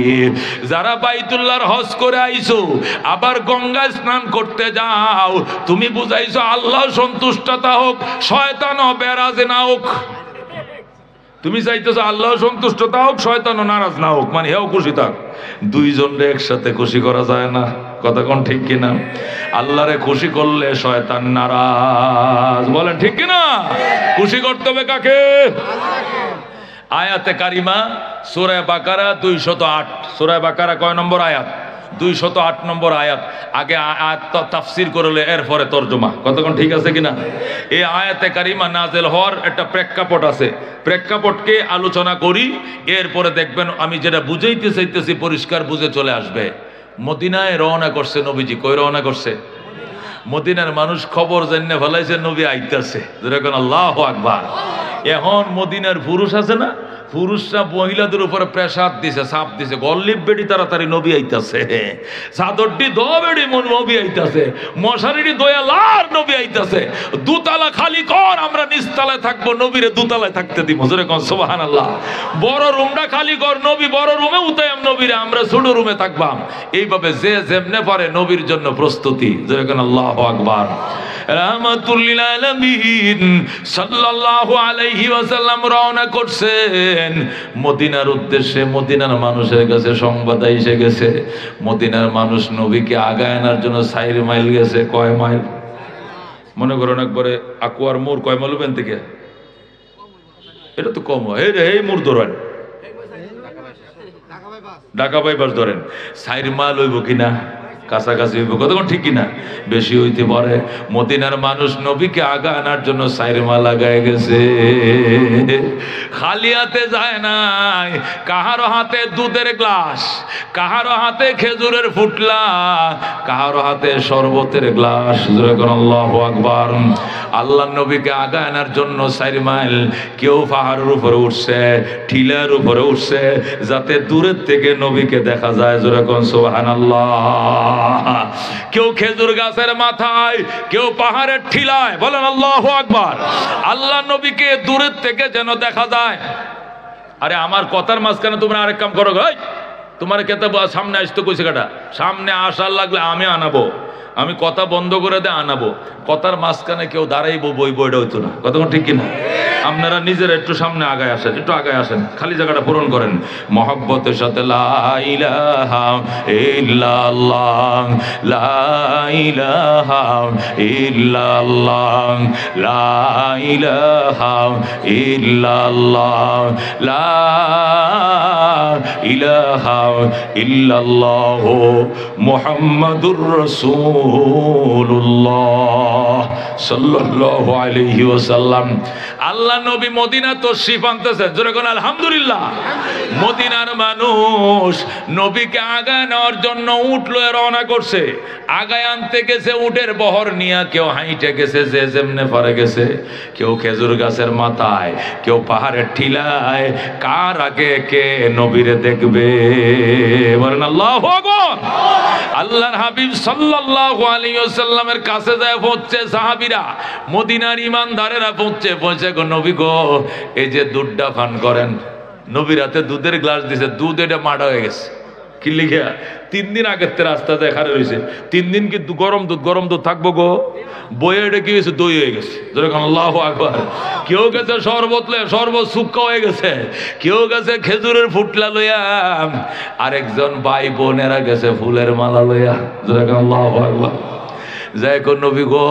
যারা বাইতুল্লাহর হজ করে আইছো আবার গঙ্গা স্নান করতে যাও, তুমি বুঝাইছো আল্লাহ সন্তুষ্টতা হোক, শয়তানও বেরাজে না হোক। তুমি চাইতেছো আল্লাহ সন্তুষ্টতা হোক, শয়তানও নারাজ না হোক, মানে হেও খুশি থাক। দুইজনরে একসাথে খুশি করা যায় না। কথা কোন ঠিক কিনা? আল্লাহরে খুশি করলে শয়তান নারাজ। বলেন ঠিক কিনা? খুশি করতে হবে কাকে? আয়াতে কারিমা সূরা বাকারা 208। সূরা বাকারা কয় নম্বর আয়াত? 208 নম্বর আয়াত। আগে আয়াত তাফসীর করলে এরপরে তরজমা। কতক্ষণ ঠিক আছে কিনা? এই আয়াতে কারিমা নাজেল হওয়ার একটা প্রেক্ষাপট আছে, প্রেক্ষাপটকে আলোচনা করি, এরপরে দেখবেন আমি যেটা বুঝাইতে চাইতেছি পরিষ্কার বুঝে চলে আসবে। মদিনায় রওনা করছে নবীজি। কই রওনা করছে? মদিনার মানুষ খবর জানিয়ে ফেলাইছে নবী আইতাছে। যেরকম আল্লাহু আকবার। এখন মদিনার পুরুষ আছে না, পুরুষরা মহিলাদের উপরে প্রেসার দিছে, চাপ দিছে, গল্লিপ বেড়ি তাড়াতাড়ি নবী আইতাছে, চাদরটি দো বেড়ি নবী আইতাছে, মশারিটি দয়ালার নবী আইতাছে, দুতলা খালি কর, আমরা নিচতলায় থাকবো, নবীরে দুতলায় থাকতে দিব। জোরে কোন সুবহানাল্লাহ। বড় রুমটা খালি কর, নবী বড় রুমে উতায়াম নবীরে, আমরা ছোট রুমে থাকবাম। এইভাবে যে যেমনে পারে নবীর জন্য প্রস্তুতি। জোরে কোন আল্লাহু আকবার। রাহমাতুল লিল আলামিন সাল্লাল্লাহু আলাইহি ওয়াসাল্লাম রওনা করছেন মদিনার উদ্দেশ্যে। মদিনার মানুষের কাছে সংবাদ এসে গেছে, মদিনার মানুষ নবীকে আগায় আনার জন্য 4 মাইল গেছে। কয় মাইল? মনে করেন একবারে আকুয়ার মোড় কয় মাইল বেন থেকে? এটা তো কম হয়। এই মোড় ধরেন, ঢাকা বাইপাস ধরেন, 4 মাইল হইব কিনা? কাছাকাছি হইব, কতক্ষণ ঠিক কিনা? বেশি হইতে পারে। মদিনার মানুষ নবীকে আগা আনার জন্য 4 মাইল লাগায় গেছে। খালি হাতে যায় নাই, কাহারো হাতে দুধের গ্লাস, কাহারো হাতে খেজুরের ফুটলা, কাহারো হাতে শরবতের গ্লাস। আল্লাহু আকবার। আল্লাহ নবীকে আগা আনার জন্য 4 মাইল। কেউ পাহাড়ের উপরে উঠছে, টিলার উপরে উঠছে, যাতে দূরের থেকে নবীকে দেখা যায়। জোরে কোন সুবহানাল্লাহ। কেউ খেজুর গাছের মাথায়, কেউ পাহাড়ের ঠিলায়। বলেন আল্লাহু আকবার। আল্লাহ নবীকে দূরের থেকে যেন দেখা যায়। আরে আমার কথার মাঝখানে তোমরা আরেক কাম করো, ভাই তোমার কেতে সামনে আসতে কইছে কাটা, সামনে আসার লাগলে আমি আনাবো, আমি কথা বন্ধ করে দিয়ে আনাবো। কথার মাঝখানে কেউ দাঁড়াইবো বই বইটা হইতো না। কতক্ষণ ঠিক কিনা? আপনারা নিজেরা একটু সামনে আগায় আসেন, একটু আগায় আসেন, খালি জায়গাটা পূরণ করেন মহব্বতের সাথে। লা ইলাহা ইল্লাল্লাহ, লা ইলাহা ইল্লাল্লাহ, লা ইলাহা ইল্লাল্লাহ, লা ইলাহা ইল্লাল্লাহ মুহাম্মাদুর রাসূলুল্লাহ সাল্লাল্লাহু আলাইহি ওয়াসাল্লাম। আল্লাহ নবী মদিনা তশরিফ আনতেছেন। জোরে কোন আলহামদুলিল্লাহ। মদিনার মানুষ নবীকে আগায় নেওয়ার জন্য উট লয়ে রওনা করছে। আগায় আনতে গেছে উটের বহর নিয়ে, কেউ হাইটে গেছে, যে যেমনে পারে গেছে, কেউ খেজুর গাছের মাথায়, কেউ পাহাড়ের ঠিলায়। কার আগে কে নবীরে দেখবে? বলেন আল্লাহু আকবার। আল্লাহর হাবিব সাল্লাল্লাহু আলাইহি ওয়াসাল্লামের কাছে যায় পৌঁছে সাহাবীরা, মদিনার ঈমানদারেরা পৌঁছে গো নবী গো, এই যে দুধটা পান করেন। নবীর হাতে দুধের গ্লাস দিছে, দুধ এটা মাড়া হয়ে গেছে। কি লিখিয়া? 3 দিন আগের রাস্তা দেখা রয়েছে। 3 দিন কি গরম দুধ থাকবো গো? বইয়ে এটা কি হয়েছে? দই হয়ে গেছে। আল্লাহু আকবার। কেউ গেছে শরবত লইয়া, শরবত শুক্কা হয়ে গেছে। কেউ গেছে খেজুরের ফুটলা লইয়া, আরেকজন ভাই বোনেরা গেছে ফুলের মালা লইয়া। আল্লাহু আকবার। যাই কোন নবী গো,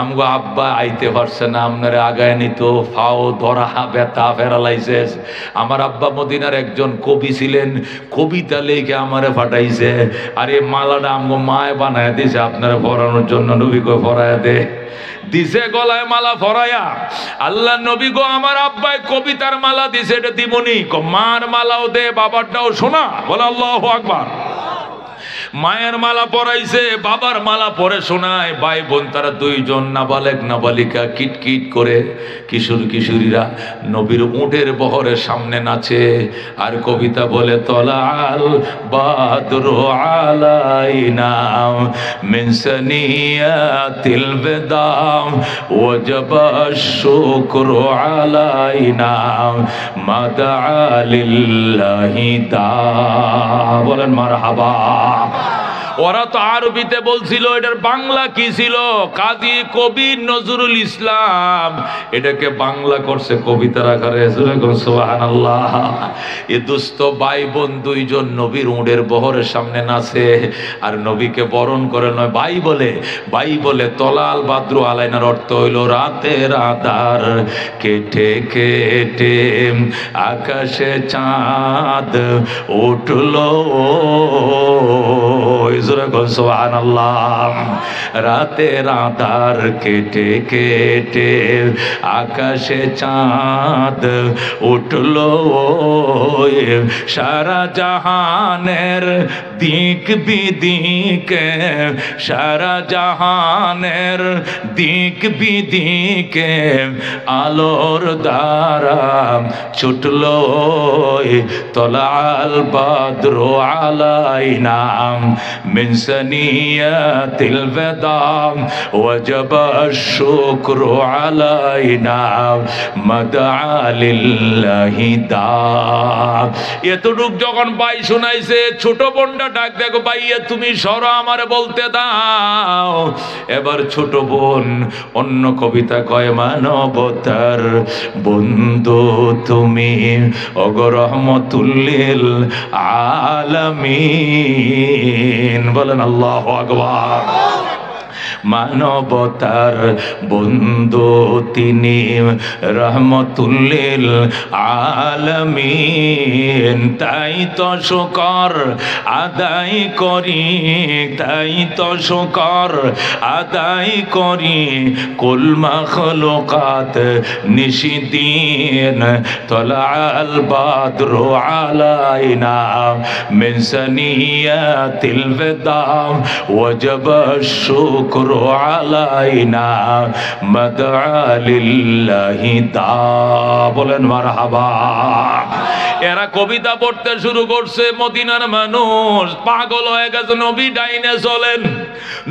আমগো আব্বা আইতে পারছে না, আপনারে আগায় নিত, ফাও ধরা ব্যথা ফেরালাইছে। আমার আব্বা মদিনার একজন কবি ছিলেন, কবিতা লেখে আমারে ফাটাইছে। আর এই মালাটা আমগো মায় বানায় দিছে আপনারা পরানোর জন্য। নবী গো পরায়া দে, দিছে গলায় মালা ফরায়া। আল্লাহ নবী গো, আমার আব্বাই কবিতার মালা দিছে, এটা দিবনি। মার মালাও দে, বাবারটাও শোনা। বলে আল্লাহু আকবার। মায়ের মালা পরাইছে, বাবার মালা পরে শোনায়। ভাই বোন তারা 2 জন নাবালেক নাবালিকা কিটকিট করে কিশোর কিশোরীরা নবীর উটের বহরের সামনে নাচে আর কবিতা বলে, তলাল বাদরু আলাইনা মিন সানিয়াতিল বিদাম ওয়াজাবা শুকরু আলাইনা মাদা লিল্লাহি তা। বলেন মারহাবা। ওরা তো আরবিতে বলছিল, এটার বাংলা কি ছিল? কাজী কবি নজরুল ইসলাম এটাকে বাংলা করছে কবিতার আকারে। সুবহানাল্লাহ। এ দুস্থ ভাই বোন 2 জন নবীর উটের বহরের সামনে নাচে আর নবীকে বরণ করে নয় ভাই বলে তলাল বাদ্রু আলাইনার অর্থ হইল রাতের আধার কেটে কেটে আকাশে চাঁদ উঠলো সুবহানাল্লাহ। রাতের আঁধার কেটে কেটে আকাশে চাঁদ উঠলো, সারা জাহানের দিক বিদিকে, সারা জাহানের দিক বিদিকে আলোর দ্বারা ছুটলো। তলাল বদরু আলাইনা মিন সানিয়াতিল বিদা ওয়াজাব আশ-শুকরু আলাইনা মাদআ লিল্লাহি দা। এতটুক যখন ভাই শোনাইছে, ছোট বোনটা ডাক দেখো, ভাইয়া তুমি সরো, আমারে বলতে দাও। এবার ছোট বোন অন্য কবিতা কয়, মানবতার বন্ধু তুমি ওগো রহমতুল লিল আলামিন। বলেন আল্লাহু আকবার। মানবতার বন্ধু তিনি রহমতুল লিল আলামিন। তাই তো শুকর আদায় করি, তাই তো শুকর আদায় করি, কুল মাখলুকাত নিশিদিন তলাল বদরু আলাইনা মিন সানিয়াতিল বিদা ওয়াজাব আশ-শুকরু আলাইনা মাদআ লিল্লাহি দা। বলেন মারহাবা। এরা কবিতা পড়তে শুরু করছে। মদিনার মানুষ পাগল হয়ে গেছে। নবী ডাইনে চলেন,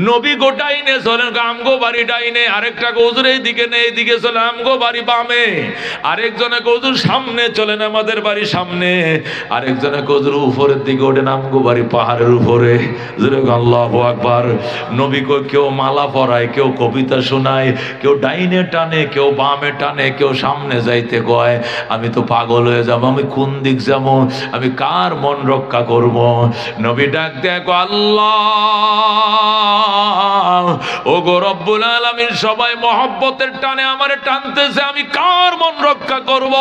নবী গো ডাইনে চলেন, আমগো বাড়ি ডাইনে। আরেকটা হুজুর এইদিকে নেই, এইদিকে চলে, আমগো বাড়ি বামে। আরেকজনে হুজুর সামনে চলেন, আমাদের বাড়ি সামনে। আরেকজনে হুজুর উপরের দিকে ওঠেন, আমগো বাড়ি পাহাড়ের উপরে। আল্লাহু আকবার। নবী কো কেউ মালা পরায়, কেউ কবিতা শোনায়, কেউ ডাইনে টানে, কেউ বামে টানে, কেউ সামনে যাইতে কয়। আমি তো পাগল হয়ে যাবো, আমি কোন দিক যাবো, আমি কার মন রক্ষা করব? নবী ডাক দেখো, আল্লাহ ও গো রব্বুল আলামিন, সবাই মহব্বতের টানে আমারে টানতেছে, আমি কার মন রক্ষা করব?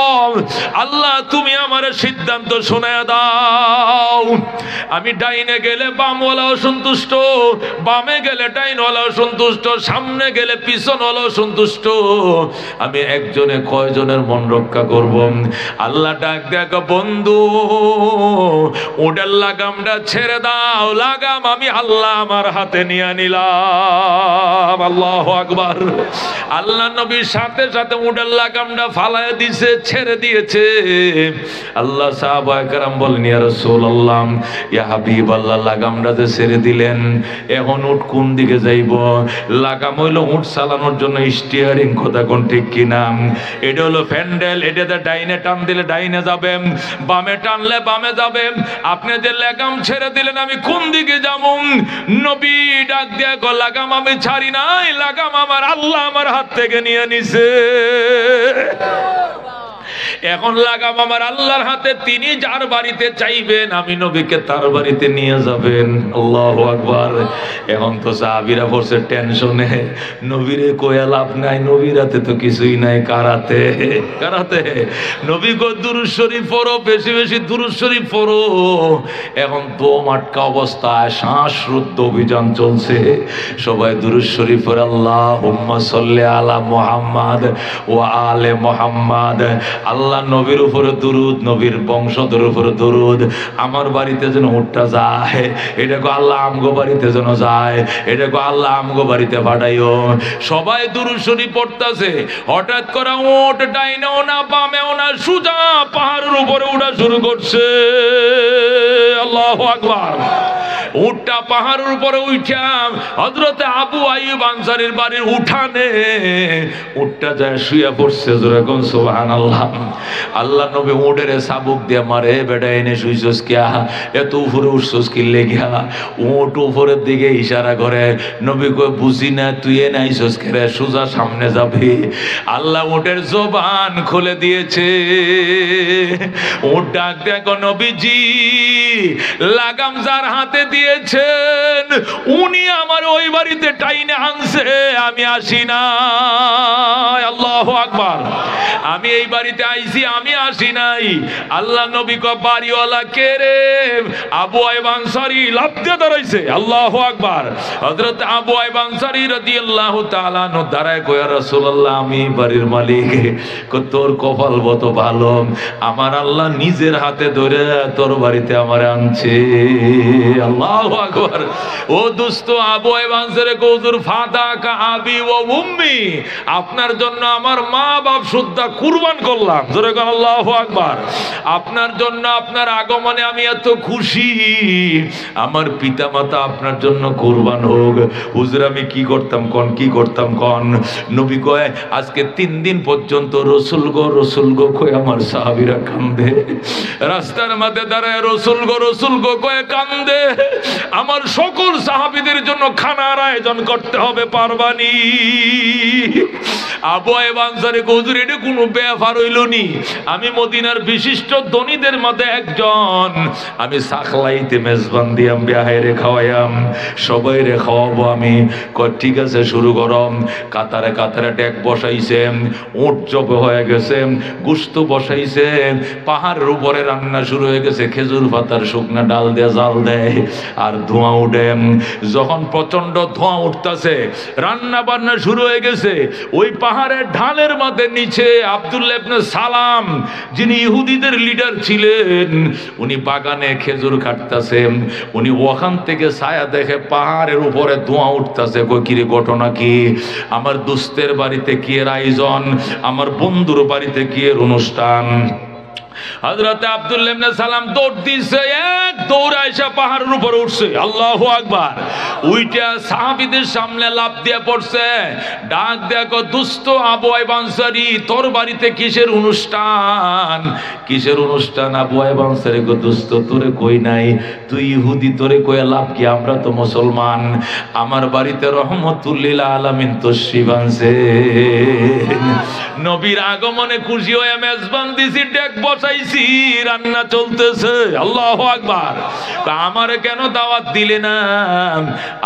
আল্লাহ তুমি আমারে সিদ্ধান্ত শোনায়া দাও। আমি ডাইনে গেলে বামওয়ালাও সন্তুষ্ট, বামে গেলে ডাইনওয়ালাও সন্তুষ্ট, সামনে গেলে পিছনওয়ালাও সন্তুষ্ট। আমি একজনে কয়জনের মন রক্ষা করব? আল্লাহ ডাক দেখো, বন্ধু ওটার লাগামটা ছেড়ে দাও। লাগাম আমি আল্লাহ আমার হাতে নিয়ে নিলাম। আল্লাহু আকবার। আল্লাহ নবীর সাথে সাথে উটের লাগামটা ফালায় দিয়েছে, ছেড়ে দিয়েছে। আল্লাহ সাহাবায়ে কেরাম বলেন, ইয়া রাসূলুল্লাহ, ইয়া হাবিবাল্লাহ, লাগামটা যে ছেড়ে দিলেন, এখন উট কোন দিকে যাইব? লাগাম হইলো উট চালানোর জন্য স্টিয়ারিং, কথা কোন ঠিক কিনা? এটা হলো ফ্যান্ডেল, এটাতে ডাইনে টান দিলে ডাইনে যাবে, বামে টানলে বামে যাবে। আপনি যে লাগাম ছেড়ে দিলেন, আমি কোন দিকে যাব? নবী ডাক দিয়ে গো, লাগাম আমি ছাড়ি নাই, লাগাম আমার আল্লাহ আমার হাত থেকে নিয়ে নিছে। এখন লাগাম আমার আল্লাহর হাতে, তিনি যার বাড়িতে চাইবেন আমি নবীকে তার বাড়িতে নিয়ে যাবেন। আল্লাহু আকবার। এখন তো সাহাবীরা পড়ছে টেনশনে, নবীরে কইয়া লাভ নাই, নবীর হাতে তো কিছুই নাই। কারাতে কারাতে নবী কো দুরূদ শরীফ পড়ো, বেশি বেশি দুরূদ শরীফ পড়ো। এখন দম আটকা অবস্থায় শ্বাসরুদ্ধ অভিযান চলছে। সবাই দুরূদ শরীফ পড়ে, আল্লাহুম্মা সাল্লি আলা মুহাম্মাদ ওয়া আলে মুহাম্মাদ। আল্লাহ নবীর উপরে দুরুদ, নবীর বংশধর উপরে দুরুদ। আমার বাড়িতে যেন উটটা যায়, এটাকে আল্লাহ আমগো বাড়িতে যেন যায়, এটাকে আল্লাহ আমগো বাড়িতে পাঠাইও। সবাই দুরুদ শরীফ পড়তেছে। হঠাৎ করে উট ডাইনেও না বামেও না, সোজা পাহাড়ের উপরে উঠা শুরু করছে। আল্লাহু আকবার। উটটা পাহাড়ের উপরে উঠা হযরতে আবু আইয়ুব আনসারীর বাড়ির উঠানে উটটা যায় শুয়ে পড়ছে। জোরে কোন সুবহানাল্লাহ। আল্লাহ নবী উটের চাবুক দিয়ে মারে, বেটা এনে শুইছস কিয়া, এত উপরে উঠছস কি লেগিয়া? উট উপরের দিকে ইশারা করে। নবী কই, বুঝি না তুই এনে আইছস কেরে, সোজা সামনে যাবি। আল্লাহ উটের জবান খুলে দিয়েছে। উট ডাক দেখো, নবীজি লাগাম যার হাতে দিয়েছেন উনি আমার ওই বাড়িতে টাইনে আনছে, আমি আসি না। আল্লাহু আকবার। আমি এই বাড়িতে আইছি, আমি আসি নাই। আল্লাহ নবী কয় বাড়িওয়ালা কে রে? আবু আইয়ুব আনসারী লাফ দিয়ে দাঁড়াইছে। আল্লাহু আকবার। হযরত আবু আইয়ুব আনসারী রাদিয়াল্লাহু তাআলা আনহু দাঁড়ায় কয় রাসূলুল্লাহ, আমি বাড়ির মালিক। তোর কপাল কত ভালো, আমার আল্লাহ নিজের হাতে ধরে তোর বাড়িতে আমার আনছে। আল্লাহু আকবার। ও দোস্ত আবু আইয়ুব আনসারী কয় হুজুর ফাদাকা আবি ওয়া উম্মি, আপনার জন্য আমার মা বাপ সুদ্ধা কুরবান করলাম। জোরে বলেন আল্লাহু আকবার। আপনার জন্য আপনার আগমনে আমি এত খুশি, আমার পিতা মাতা আপনার জন্য কুরবান হোক। হুজুর আমি কি করতাম কোন, কি করতাম কোন? নবী কয় আজকে 3 দিন পর্যন্ত রসুল গো কয়ে আমার সাহাবীরা কান্দে, রাস্তার মধ্যে দাঁড়ায় রসুল গো কয়ে কান্দে। আমার সকল সাহাবীদের জন্য খানার আয়োজন করতে হবে, পারবানি? আবু আইয়ুব আনসারী হুজুর এটা কোনো ব্যাপার হইল নি, আমি মদিনার বিশিষ্ট ধনীদের মধ্যে একজন, আমি সাখলাইতে মেজবান দিয়াম, বিয়াহেরে খাওয়াইয়াম, সবাই রে খাওয়াবো আমি। কয় ঠিক আছে শুরু করম। কাতারে কাতারে ট্যাক বসাইছে, উট জব হয়ে গেছে, গুস্ত বসাইছে, পাহাড়ের উপরে রান্না শুরু হয়ে গেছে, খেজুর পাতার শুকনা ডাল দিয়ে জাল দেয় আর ধোঁয়া উঠে। যখন প্রচন্ড ধোঁয়া উঠতেছে, রান্না বান্না শুরু হয়ে গেছে, ওই পাহাড়ের ঢালের মধ্যে নিচে আব্দুল্লাহ ইবনে সালাম, যিনি ইহুদিদের লিডার ছিলেন, উনি বাগানে খেজুর কাটতেছেন। উনি ওখান থেকে ছায়া দেখে পাহাড়ের উপরে ধোঁয়া উঠতেছে। কই কিরে ঘটনা কি? আমার দোস্তের বাড়িতে কি এর আয়োজন, আমার বন্ধুর বাড়িতে কি এর অনুষ্ঠান। হযরত আব্দুল্লাহ ইবনে সালাম দৌড় দিছে, এক দৌড়ে এসে পাহাড়ের উপরে উঠছে। আল্লাহু আকবার। উইটা সাহাবীদের সামনে লাফ দিয়ে পড়ছে, ডাক দেখো দোস্ত আবু আইয়ুব আনসারী, তোর বাড়িতে কিসের অনুষ্ঠান? কিসের অনুষ্ঠান? আবু আইয়ুব আনসারী কো দোস্ত তোরে কই নাই, তুই ইহুদি, তোরে কই লাভ কি, আমরা তো মুসলমান। আমার বাড়িতে রহমতুল লিল আলামিন তশরিফ আনছে। নবীর আগমনে খুশি হয়ে মেজবান দিছি, ডেক বসাইছি, রান্না চলতেছে। আল্লাহু আকবার। আমারে কেন দাওয়াত দিলে না?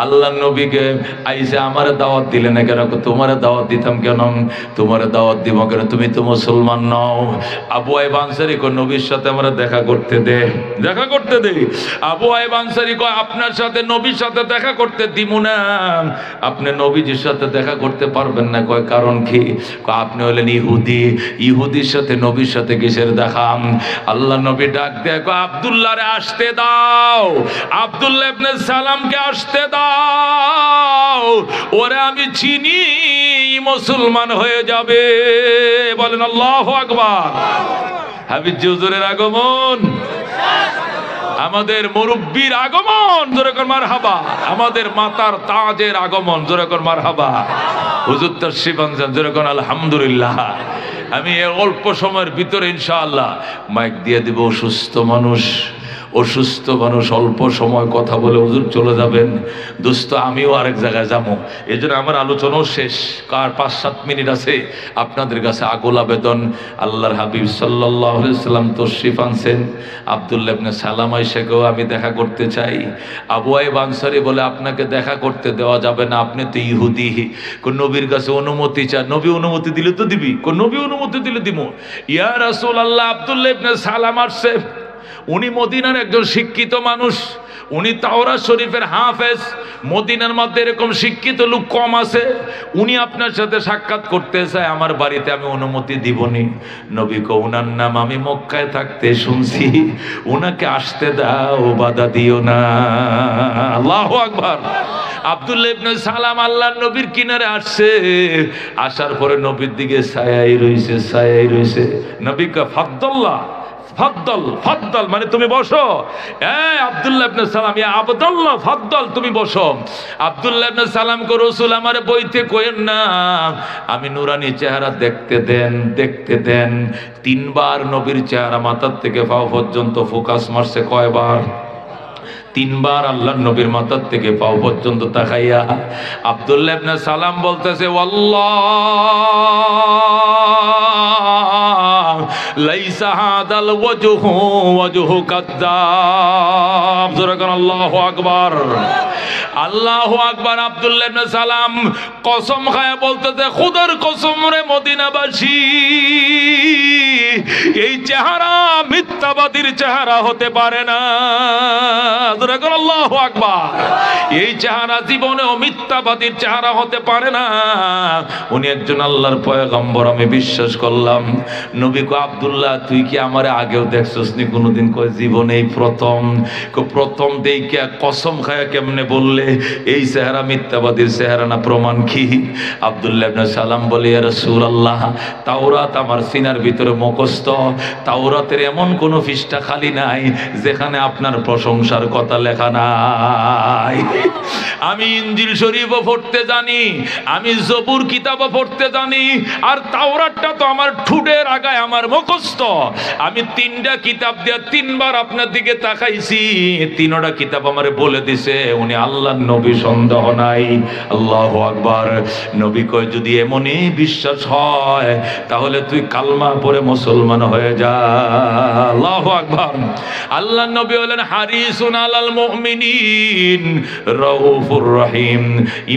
আল্লাহ নবীকে আইসে আমারে দাওয়াত দিলে না কেন? তোমারে দাওয়াত দিতাম কেন? তোমারে দাওয়াত দিব কেন? তুমি তো মুসলমান নও। আবু আইয়ুব আনসারী কয় নবীর সাথে আমরা দেখা করতে দে, দেখা করতে দে। আবু আইয়ুব আনসারী কয় আপনার সাথে নবীর সাথে দেখা করতে দিব না, আপনি নবীজির সাথে দেখা করতে পারবেন না। কয় কারণ কি? কয় আপনি হলেন ইহুদি, ইহুদির সাথে নবীর সাথে কিসের দেখা? আল্লাহ নবী ডাক দেয় কয় আব্দুল্লাহ রে আসতে দাও, আব্দুল্লাহ ইবনে সালামকে আসতে দাও, ওরে আমি চিনি, মুসলমান হয়ে যাবে। বলেন আল্লাহু আকবার। হাবিব হুজুরের আগমন, আমাদের মুরব্বির আগমন, জোরে কর মারহাবা। আমাদের মাতার তাজের আগমন, জোরে কর মারহাবা। হুজুর তাশরিফ আনছেন, জোরে কর আলহামদুলিল্লাহ। আমি অল্প সময়ের ভিতরে ইনশাআল্লাহ মাইক দিয়ে দিব। অসুস্থ মানুষ অল্প সময় কথা বলে হুজুর চলে যাবেন। দোস্ত আমিও আরেক জায়গায় যাবো, এই জন্য আমার আলোচনাও শেষ। কার 5-7 মিনিট আছে, আপনাদের কাছে আকুল আবেদন। আল্লাহর হাবিব সাল্লাল্লাহু আলাইহি সাল্লাম তশরিফ আনছেন, আব্দুল্লাহ ইবনে সালাম আয়েশাকেও আমি দেখা করতে চাই। আবু আইয়ুব আনসারী বলে আপনাকে দেখা করতে দেওয়া যাবে না, আপনি তো ইহুদি। কোন নবীর কাছে অনুমতি চা, নবী অনুমতি দিলে তো দিবি, কোন নবী অনুমতি দিলে দিব। ইয়া রাসূলুল্লাহ, আব্দুল্লাহ ইবনে সালাম আসছে, উনি মদিনার একজন শিক্ষিত মানুষ, উনি তাওরাত শরীফের হাফেজ। মদিনার মধ্যে এরকম শিক্ষিত লোক কম আছে, উনি আপনার সাথে সাক্ষাৎ করতে চায়, আমার বাড়িতে আমি অনুমতি দিবনি। নবী কো উনার নাম আমি মক্কায় থাকতে শুনছি, উনাকে আসতে দাও, বাধা দিও না। আল্লাহু আকবার। আব্দুল্লাহ ইবনে সালাম আল্লাহর নবীর কিনারে আসছে, আসার পরে নবীর দিকে ছায়াই রইছে। নবী কা ফাদ্দাল্লাহ, ফাদ্দল, ফাদ্দল মানে তুমি বসো। আব্দুল্লাহ ইবনে সালাম, ইয়া আব্দুল্লাহ ফাদ্দল, তুমি বসো। আব্দুল্লাহ ইবনে সালাম কো রাসূল আমারে বইতে কইেন না, আমি নুরানি চেহারা দেখতে দেন। 3 বার নবীর চেহারা মাথার থেকে পা পর্যন্ত ফোকাস মারছে। কয়বার? 3 বার আল্লাহর নবীর মাথার থেকে পা পর্যন্ত তাকাইয়া আব্দুল্লাহ ইবনে সালাম বলতেছে ওয়াল্লাহ লাইসা হাদাল ওয়াজহু কাদ্দাব। জোরে কোন আল্লাহু আকবার। আল্লাহু আকবার। আব্দুল্লাহ ইবনে সালাম কসম খায় বলতেছে, খোদার কসম রে মদিনাবাসী, এই চেহারা মিথ্যাবাদীর চেহারা হতে পারে না। আল্লাহু আকবার। এই চেহারা জীবনেও মিথ্যাবাদীর চেহারা হতে পারে না। উনি একজন আল্লাহর পয়গম্বর, আমি বিশ্বাস করলাম। নবী কয়, আব্দুল্লাহ তুই কি আমারে আগেও দেখছস নি কোনোদিন? কয় জীবনেই প্রথম। প্রথম দেখে কসম খায়া কেমনে বললে এই চেহারা মিথ্যাবাদীর চেহারা না? প্রমাণ কি? আব্দুল্লাহ ইবনে সালাম বলে, ইয়া রাসূলুল্লাহ, তাওরাত আমার সিনার ভিতরে মুখস্থ। তাওরাতের এমন কোন পৃষ্ঠা খালি নাই যেখানে আপনার প্রশংসার কথা লেখা নাই। আমি ইনজিল শরীফও পড়তে জানি, আমি জবুর কিতাবও পড়তে জানি, আর তাওরাতটা তো আমার ঠুটের আগায় আমার মুখস্থ। আমি 3টা কিতাব দিয়ে 3বার আপনার দিকে তাকাইছি, 3টা কিতাব আমারে বলে দিছে উনি আল্লাহর নবী, সন্দেহ নাই। আল্লাহু আকবার। নবী কয়, যদি এমনই বিশ্বাস হয় তাহলে তুই কালমা পড়ে মুসলমান হয়ে যা। আল্লাহু আকবার। আল্লাহর নবী হলেন হারিসুন আলাল মুমিনিন রাউফুর রহিম।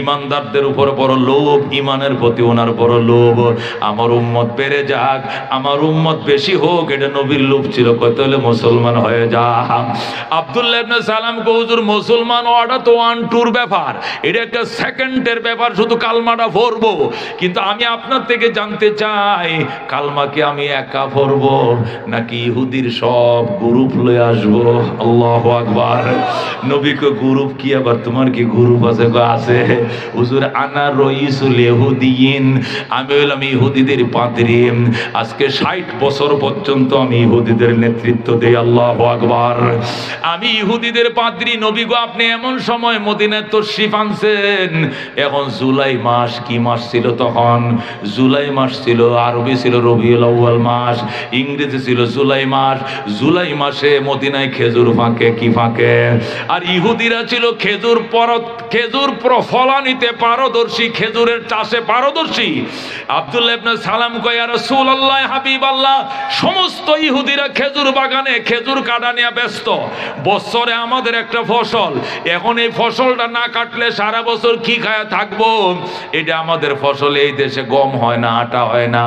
ইমানদারদের উপর বড় লোভ, ইমানের প্রতি ওনার বড় লোভ। আমার উম্মত বেড়ে যাক, আমার উম্মত বেশি হোক, এটা নবীর লোভ ছিল। কত হলে মুসলমান হয়ে যা। আব্দুল্লাহ ইবনে সালাম কো, হুজুর মুসলমান হওয়াটা তো 1-2 ব্যাপার, এটা একটা সেকেন্ডের ব্যাপার, শুধু কালমাটা পড়বো। কিন্তু আমি আপনার থেকে জানতে চাই, কালমাকে আমি একা পড়বো নাকি ইহুদির সব গ্রুপ লয়ে আসবো? আল্লাহু আকবার। নবী কো, গ্রুপ কি আবার? তোমার কি গ্রুপ আছে? কো আছে। হুজুর, আনা রইসুল ইহুদিয়িন, আমি হলাম ইহুদিদের পাদ্রী। আজকে 60 বছর পর্যন্ত আমি ইহুদিদের নেতৃত্ব দেই। আল্লাহু আকবার। আমি ইহুদিদের পাদ্রী। নবী গো, আপনি এমন সময় মদিনায় তশরিফ আনছেন, এখন জুলাই মাস। কি মাস ছিল তখন? জুলাই মাস ছিল। আরবি ছিল রবিউল আউয়াল মাস, ইংরেজি ছিল জুলাই মাস। জুলাই মাসে মদিনায় খেজুর ফাঁকে। কি ফাঁকে? আর ইহুদিরা ছিল খেজুর ফলানিতে পারদর্শী, খেজুরের চাষে পারদর্শী। আব্দুল্লাহ ইবনে সালাম কয়, ইয়া রাসূলুল্লাহ, হাবিবাল্লাহ, সমস্ত ইহুদিরা খেজুর বাগানে খেজুর কাটা নিয়ে ব্যস্ত। বছরে আমাদের একটা ফসল, এখন এই ফসলটা না কাটলে সারা বছর কি খায়া থাকবো? এটা আমাদের ফসল। এই দেশে গম হয় না, আটা হয় না,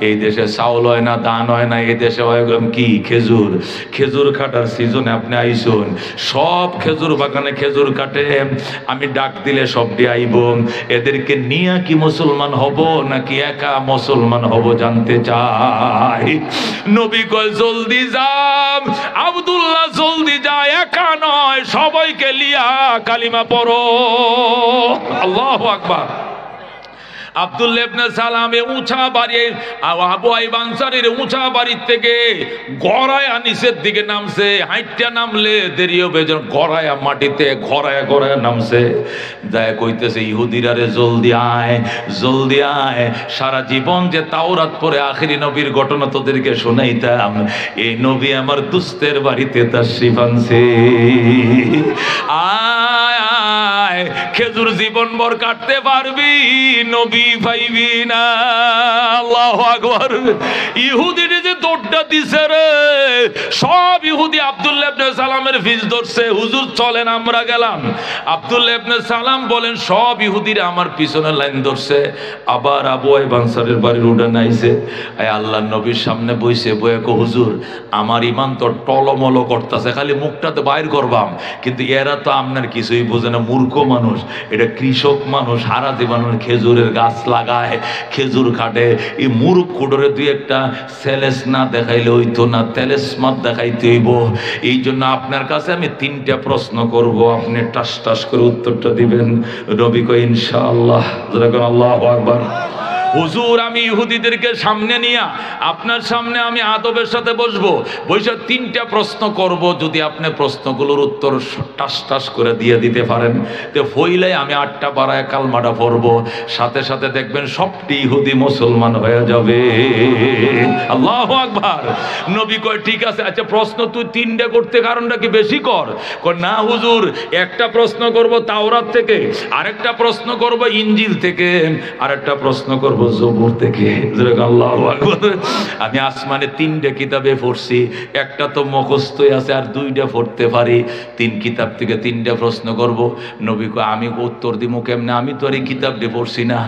এই দেশে চাউল হয় না, ধান হয় না, এই দেশে হয় কি? খেজুর। খেজুর কাটার সিজনে আপনি আইসুন, সব খেজুর বাগানে খেজুর কাটে। আমি ডাক দিলে সবটি আইব। এদেরকে নিয়ে কি মুসলমান হব নাকি একা মুসলমান হব জানতে চাই। নবী কয়, জলদি যাম আব্দুল্লাহ, জলদি যা, একা নয়, সবাইকে লিয়া কালিমা পড়ো। আল্লাহু আকবার। আব্দুল্লাহ ইবনে সালামে উঁচা বাড়ি, আবু আইয়ুব আনসারীর উঁচা বাড়ির থেকে গড়ায়া নিচের দিকে নামছে। হাইটটা নামলে দেরি হবে, যেন গড়ায়া মাটিতে ঘরায়া ঘরায়া নামছে। যায় কইতেছে, ইহুদিরা রে জলদি আয়, জলদি আয়। সারা জীবন যে তাওরাত পড়ে আখিরি নবীর ঘটনা তোদেরকে শোনাইতাম, এই নবী আমার দুস্তের বাড়িতে তাশরিফ আনছে। আয় আয়, খেজুর জীবন ভর কাটতে পারবি, নবী পাইবি না। আল্লাহু আকবার। ইহুদির যে দৌড়টা দিছে রে, সব ইহুদি আব্দুল্লাহ ইবনে সালামের ফিস ধরছে, হুজুর চলেন আমরা গেলাম। আব্দুল্লাহ ইবনে সালাম বলেন, সব ইহুদিরা আমার পিছনে লাইন ধরছে। আবার আবু আইয়ুব আনসারীর বাড়ির উঠান আইছে, আল্লাহর নবীর সামনে বইছে, বইয়া কো, হুজুর আমার ইমান তো টলমল করতেছে, খালি মুখটাতে বাইর করবাম, কিন্তু এরা তো আপনার কিছুই বোঝে না, মূর্খ মানুষ। এটা কৃষক মানুষ, সারা জীবন খেজুরের গাছ লাগায়, খেজুর কাটে। এই মূর্খ কুডরে দুই একটা সেলেস না দেখাইলে হইতো না, তেলেসমাত দেখাইতে হইব। এই জন্য আপনার কাছে আমি 3টা প্রশ্ন করব, আপনি টাস টাস করে উত্তরটা দিবেন। নবী কয়, ইনশাআল্লাহ। আল্লাহু আকবার। হুজুর, আমি ইহুদিদেরকে সামনে নিয়ে আপনার সামনে আমি আদবের সাথে বসবো, বসে 3টা প্রশ্ন করব। যদি আপনি প্রশ্নগুলোর উত্তর টাস টাস করে দিয়ে দিতে পারেন, তো হইলে আমি 8টা বারায় কালমাটা পড়বো, সাথে সাথে দেখবেন সবটি ইহুদি মুসলমান হয়ে যাবে। আল্লাহু আকবার। নবী কয়, ঠিক আছে, আচ্ছা প্রশ্ন তুই 3টা করতে কারণটা কি বেশি কর? কয়, না হুজুর, একটা প্রশ্ন করব তাওরাত থেকে, আরেকটা প্রশ্ন করব ইনজিল থেকে, আরেকটা প্রশ্ন করব করবো জবুর থেকে। আল্লাহু আকবার। আমি আসমানে 3টে কিতাবে পড়ছি, একটা তো মুখস্থই আছে আর 2টা পড়তে পারি। 3 কিতাব থেকে 3টা প্রশ্ন করব। নবী কয় আমি উত্তর দিব কেমনে, আমি তো আর এই কিতাব দিয়ে পড়ছি না।